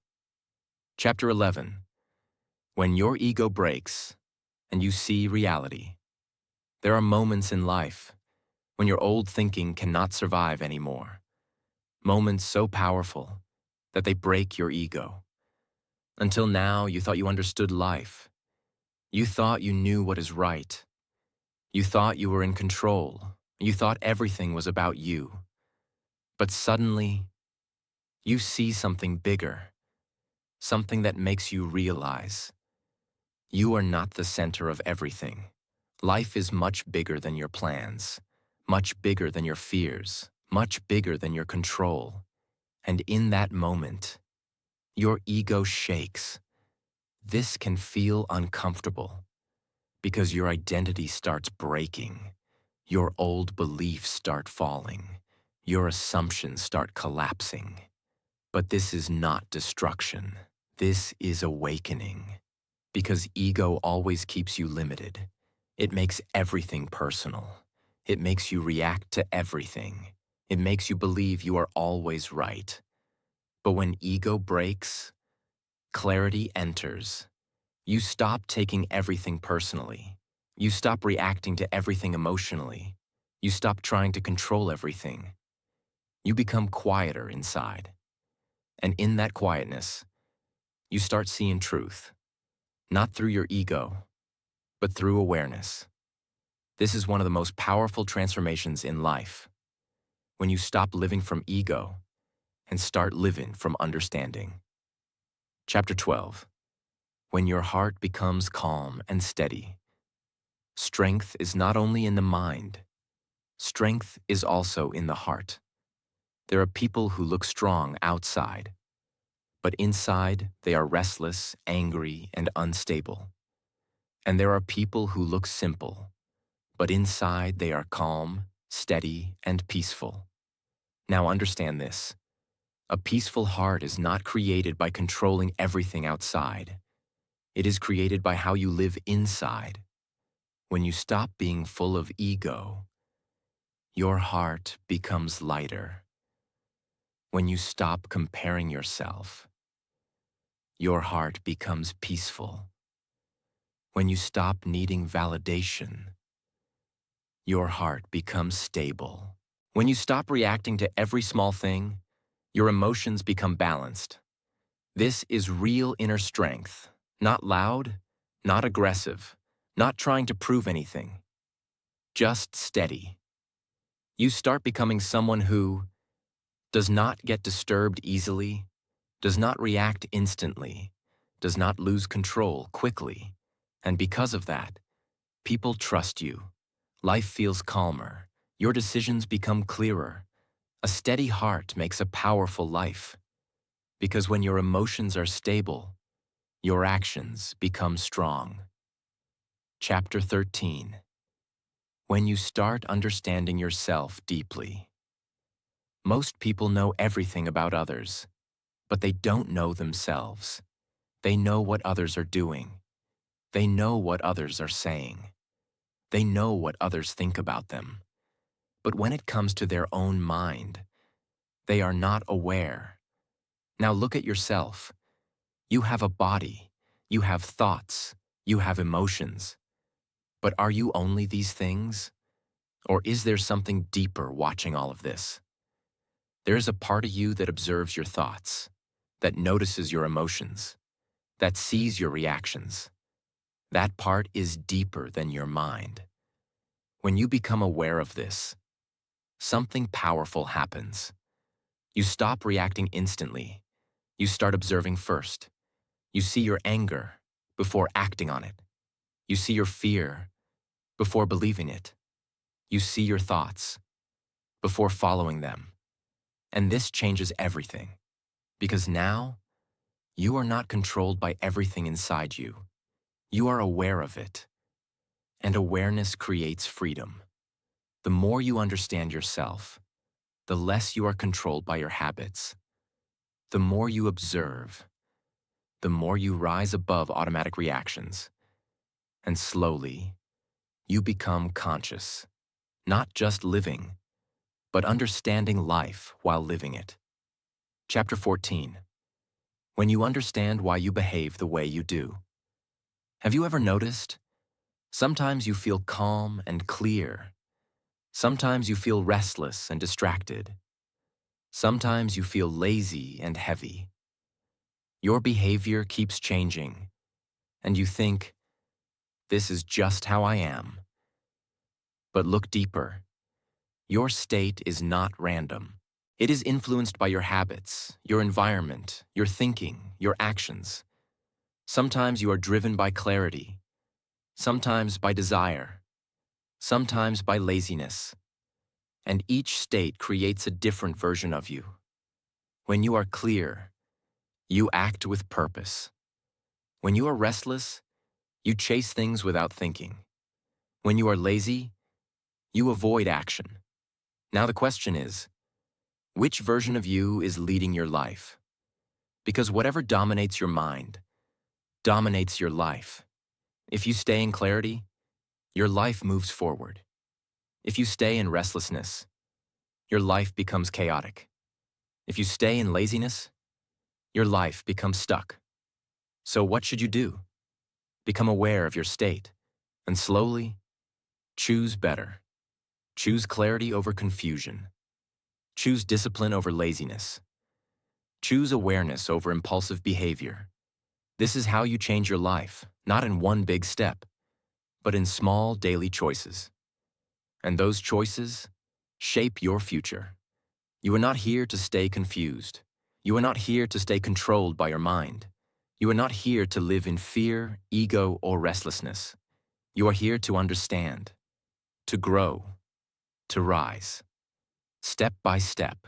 Chapter 11. When your ego breaks and you see reality. There are moments in life when your old thinking cannot survive anymore. Moments so powerful that they break your ego. Until now, you thought you understood life. You thought you knew what is right. You thought you were in control. You thought everything was about you. But suddenly, you see something bigger, something that makes you realize you are not the center of everything. Life is much bigger than your plans, much bigger than your fears, much bigger than your control. And in that moment, your ego shakes. This can feel uncomfortable because your identity starts breaking. Your old beliefs start falling. Your assumptions start collapsing. But this is not destruction. This is awakening. Because ego always keeps you limited. It makes everything personal. It makes you react to everything. It makes you believe you are always right. But when ego breaks, clarity enters. You stop taking everything personally. You stop reacting to everything emotionally. You stop trying to control everything. You become quieter inside. And in that quietness, you start seeing truth. Not through your ego, but through awareness. This is one of the most powerful transformations in life. When you stop living from ego and start living from understanding. Chapter 12. When your heart becomes calm and steady. Strength is not only in the mind. Strength is also in the heart. There are people who look strong outside, but inside they are restless, angry, and unstable. And there are people who look simple, but inside they are calm, steady, and peaceful. Now understand this. A peaceful heart is not created by controlling everything outside. It is created by how you live inside. When you stop being full of ego, your heart becomes lighter. When you stop comparing yourself, your heart becomes peaceful. When you stop needing validation, your heart becomes stable. When you stop reacting to every small thing, your emotions become balanced. This is real inner strength, not loud, not aggressive, not trying to prove anything, just steady. You start becoming someone who does not get disturbed easily, does not react instantly, does not lose control quickly, and because of that, people trust you. Life feels calmer. Your decisions become clearer. A steady heart makes a powerful life. Because when your emotions are stable, your actions become strong. Chapter 13. When you start understanding yourself deeply. Most people know everything about others, but they don't know themselves. They know what others are doing. They know what others are saying. They know what others think about them. But when it comes to their own mind, they are not aware. Now look at yourself. You have a body. You have thoughts. You have emotions. But are you only these things? Or is there something deeper watching all of this? There is a part of you that observes your thoughts, that notices your emotions, that sees your reactions. That part is deeper than your mind. When you become aware of this, something powerful happens. You stop reacting instantly. You start observing first. You see your anger before acting on it. You see your fear before believing it. You see your thoughts before following them. And this changes everything. Because now, you are not controlled by everything inside you. You are aware of it. And awareness creates freedom. The more you understand yourself, the less you are controlled by your habits. The more you observe, the more you rise above automatic reactions. And slowly, you become conscious, not just living, but understanding life while living it. Chapter 14. When you understand why you behave the way you do. Have you ever noticed? Sometimes you feel calm and clear. Sometimes you feel restless and distracted. Sometimes you feel lazy and heavy. Your behavior keeps changing, and you think, this is just how I am. But look deeper. Your state is not random. It is influenced by your habits, your environment, your thinking, your actions. Sometimes you are driven by clarity, sometimes by desire, sometimes by laziness. And each state creates a different version of you. When you are clear, you act with purpose. When you are restless, you chase things without thinking. When you are lazy, you avoid action. Now the question is, which version of you is leading your life? Because whatever dominates your mind, dominates your life. If you stay in clarity, your life moves forward. If you stay in restlessness, your life becomes chaotic. If you stay in laziness, your life becomes stuck. So what should you do? Become aware of your state, and slowly, choose better. Choose clarity over confusion. Choose discipline over laziness. Choose awareness over impulsive behavior. This is how you change your life, not in one big step, but in small daily choices. And those choices shape your future. You are not here to stay confused. You are not here to stay controlled by your mind. You are not here to live in fear, ego, or restlessness. You are here to understand, to grow, to rise. Step by step,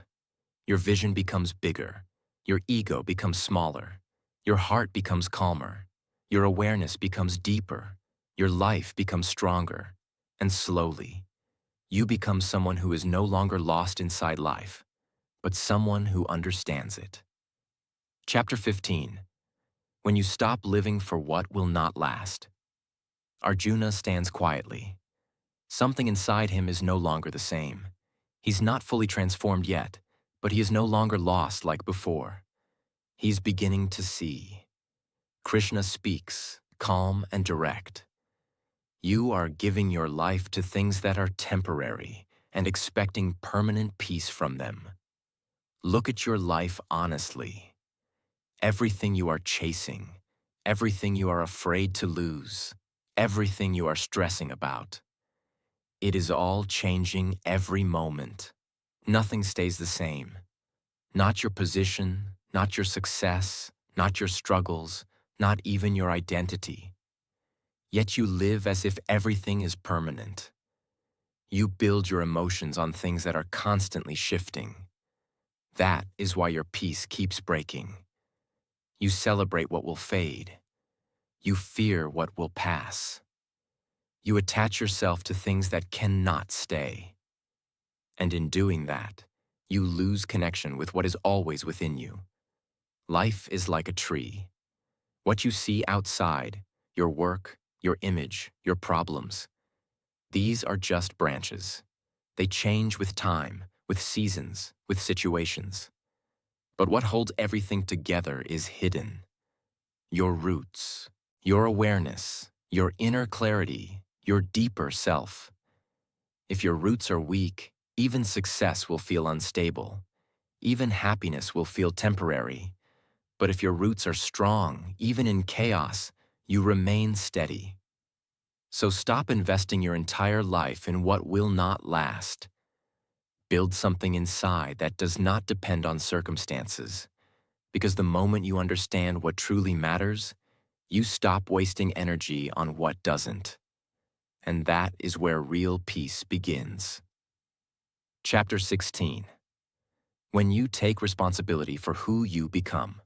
your vision becomes bigger, your ego becomes smaller, your heart becomes calmer, your awareness becomes deeper, your life becomes stronger, and slowly, you become someone who is no longer lost inside life, but someone who understands it. Chapter 15. When you stop living for what will not last. Arjuna stands quietly. Something inside him is no longer the same. He's not fully transformed yet, but he is no longer lost like before. He's beginning to see. Krishna speaks, calm and direct. You are giving your life to things that are temporary, and expecting permanent peace from them. Look at your life honestly. Everything you are chasing, everything you are afraid to lose, everything you are stressing about, it is all changing every moment. Nothing stays the same. Not your position, not your success, not your struggles, not even your identity. Yet you live as if everything is permanent. You build your emotions on things that are constantly shifting. That is why your peace keeps breaking. You celebrate what will fade. You fear what will pass. You attach yourself to things that cannot stay. And in doing that, you lose connection with what is always within you. Life is like a tree. What you see outside, your work, your image, your problems, these are just branches. They change with time, with seasons, with situations. But what holds everything together is hidden. Your roots, your awareness, your inner clarity, your deeper self. If your roots are weak, even success will feel unstable. Even happiness will feel temporary. But if your roots are strong, even in chaos, you remain steady. So stop investing your entire life in what will not last. Build something inside that does not depend on circumstances. Because the moment you understand what truly matters, you stop wasting energy on what doesn't. And that is where real peace begins. Chapter 16. When you take responsibility for who you become.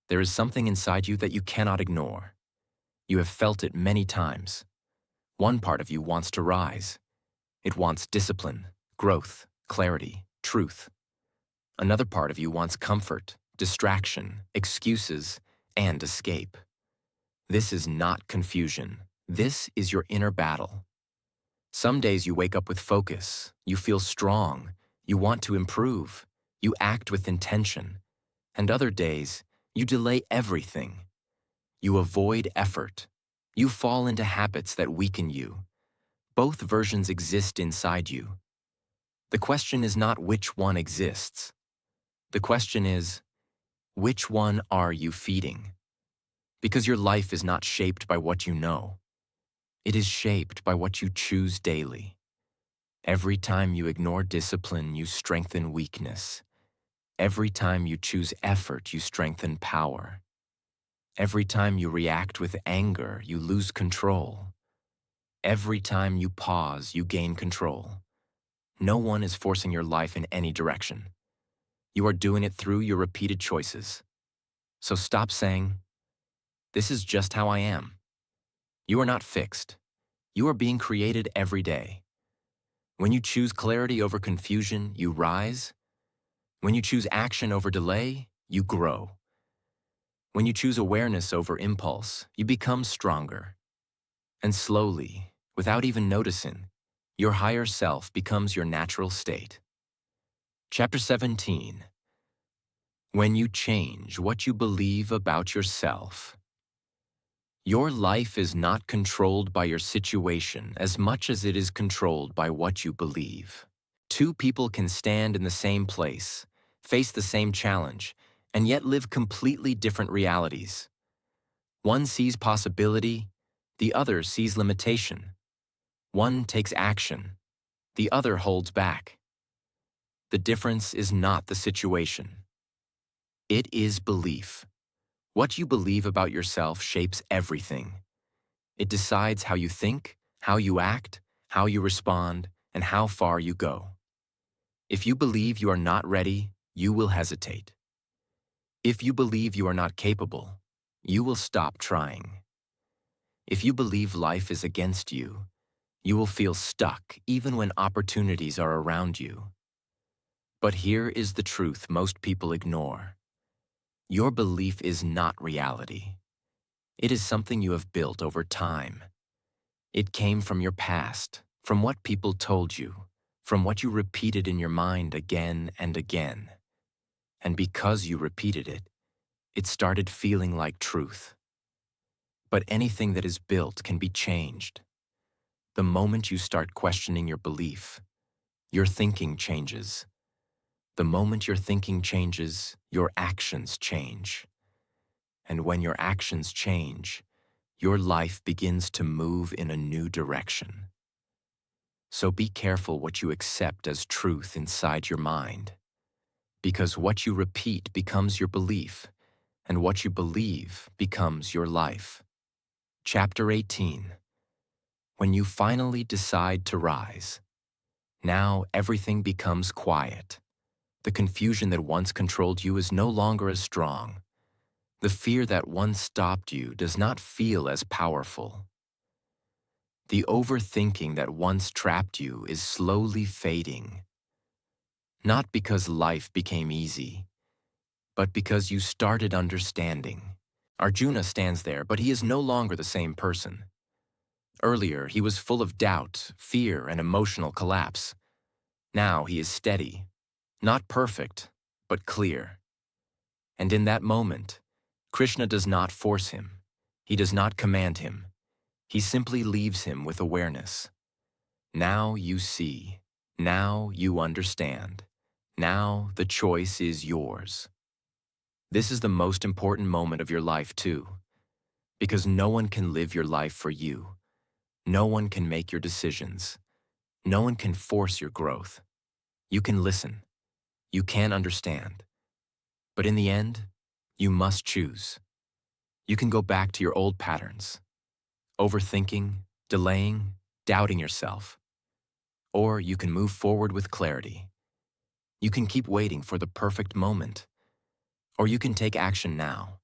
There is something inside you that you cannot ignore. You have felt it many times. One part of you wants to rise. It wants discipline, growth, clarity, truth. Another part of you wants comfort, distraction, excuses, and escape. This is not confusion. This is your inner battle. Some days you wake up with focus, you feel strong, you want to improve, you act with intention. And other days, you delay everything. You avoid effort. You fall into habits that weaken you. Both versions exist inside you. The question is not which one exists. The question is, which one are you feeding? Because your life is not shaped by what you know. It is shaped by what you choose daily. Every time you ignore discipline, you strengthen weakness. Every time you choose effort, you strengthen power. Every time you react with anger, you lose control. Every time you pause, you gain control. No one is forcing your life in any direction. You are doing it through your repeated choices. So stop saying, "This is just how I am." You are not fixed. You are being created every day. When you choose clarity over confusion, you rise. When you choose action over delay, you grow. When you choose awareness over impulse, you become stronger. And slowly, without even noticing, your higher self becomes your natural state. Chapter 17. When you change what you believe about yourself. Your life is not controlled by your situation as much as it is controlled by what you believe. Two people can stand in the same place, face the same challenge, and yet live completely different realities. One sees possibility, the other sees limitation. One takes action, the other holds back. The difference is not the situation. It is belief. What you believe about yourself shapes everything. It decides how you think, how you act, how you respond, and how far you go. If you believe you are not ready, you will hesitate. If you believe you are not capable, you will stop trying. If you believe life is against you, you will feel stuck even when opportunities are around you. But here is the truth most people ignore. Your belief is not reality. It is something you have built over time. It came from your past, from what people told you, from what you repeated in your mind again and again. And because you repeated it, it started feeling like truth. But anything that is built can be changed. The moment you start questioning your belief, your thinking changes. The moment your thinking changes, your actions change. And when your actions change, your life begins to move in a new direction. So be careful what you accept as truth inside your mind, because what you repeat becomes your belief, and what you believe becomes your life. Chapter 18. When you finally decide to rise, now everything becomes quiet. The confusion that once controlled you is no longer as strong. The fear that once stopped you does not feel as powerful. The overthinking that once trapped you is slowly fading. Not because life became easy, but because you started understanding. Arjuna stands there, but he is no longer the same person. Earlier, he was full of doubt, fear, and emotional collapse. Now he is steady, not perfect, but clear. And in that moment, Krishna does not force him. He does not command him. He simply leaves him with awareness. Now you see. Now you understand. Now the choice is yours. This is the most important moment of your life too, because no one can live your life for you. No one can make your decisions. No one can force your growth. You can listen. You can understand. But in the end, you must choose. You can go back to your old patterns, overthinking, delaying, doubting yourself. Or you can move forward with clarity. You can keep waiting for the perfect moment. Or you can take action now.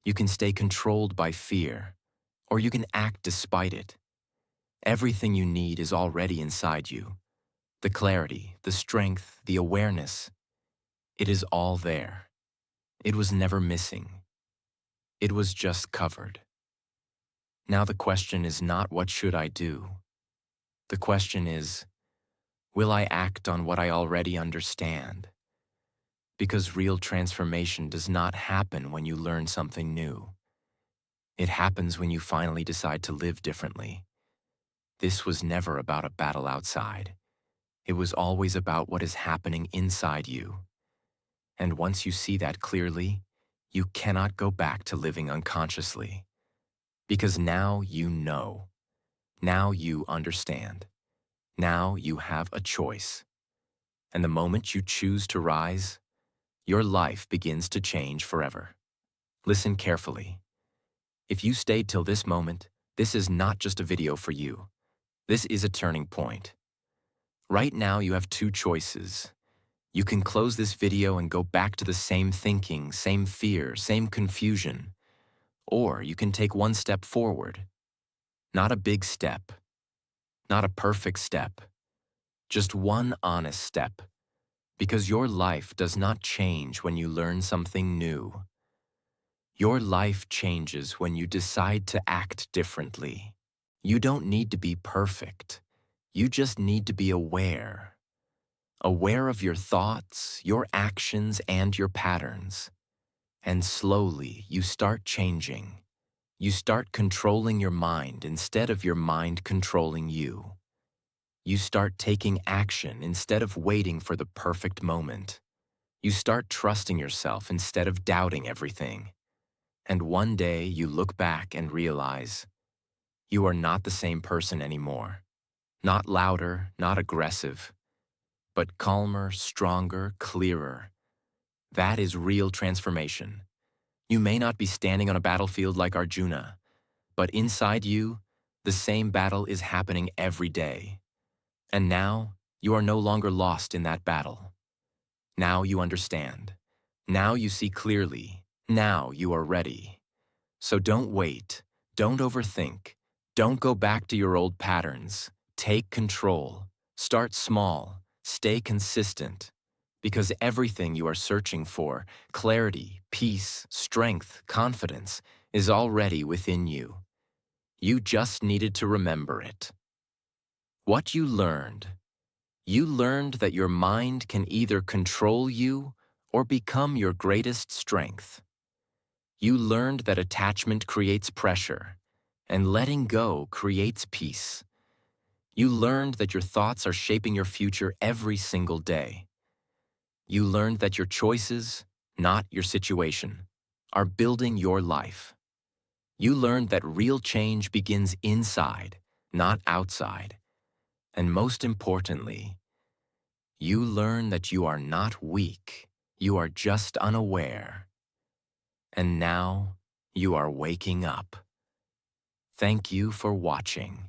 You can stay controlled by fear. Or you can act despite it. Everything you need is already inside you. The clarity, the strength, the awareness. It is all there. It was never missing. It was just covered. Now the question is not what should I do? The question is, will I act on what I already understand? Because real transformation does not happen when you learn something new. It happens when you finally decide to live differently. This was never about a battle outside. It was always about what is happening inside you. And once you see that clearly, you cannot go back to living unconsciously. Because now you know. Now you understand. Now you have a choice. And the moment you choose to rise, your life begins to change forever. Listen carefully. If you stayed till this moment, this is not just a video for you. This is a turning point. Right now you have two choices. You can close this video and go back to the same thinking, same fear, same confusion. Or you can take one step forward. Not a big step. Not a perfect step. Just one honest step. Because your life does not change when you learn something new. Your life changes when you decide to act differently. You don't need to be perfect. You just need to be aware. Aware of your thoughts, your actions, and your patterns. And slowly, you start changing. You start controlling your mind instead of your mind controlling you. You start taking action instead of waiting for the perfect moment. You start trusting yourself instead of doubting everything. And one day you look back and realize you are not the same person anymore. Not louder, not aggressive, but calmer, stronger, clearer. That is real transformation. You may not be standing on a battlefield like Arjuna, but inside you, the same battle is happening every day. And now, you are no longer lost in that battle. Now you understand. Now you see clearly. Now you are ready. So don't wait. Don't overthink. Don't go back to your old patterns. Take control. Start small. Stay consistent. Because everything you are searching for, clarity, peace, strength, confidence, is already within you. You just needed to remember it. What you learned. You learned that your mind can either control you or become your greatest strength. You learned that attachment creates pressure, and letting go creates peace. You learned that your thoughts are shaping your future every single day. You learned that your choices, not your situation, are building your life. You learned that real change begins inside, not outside. And most importantly, you learn that you are not weak, you are just unaware. And now, you are waking up. Thank you for watching.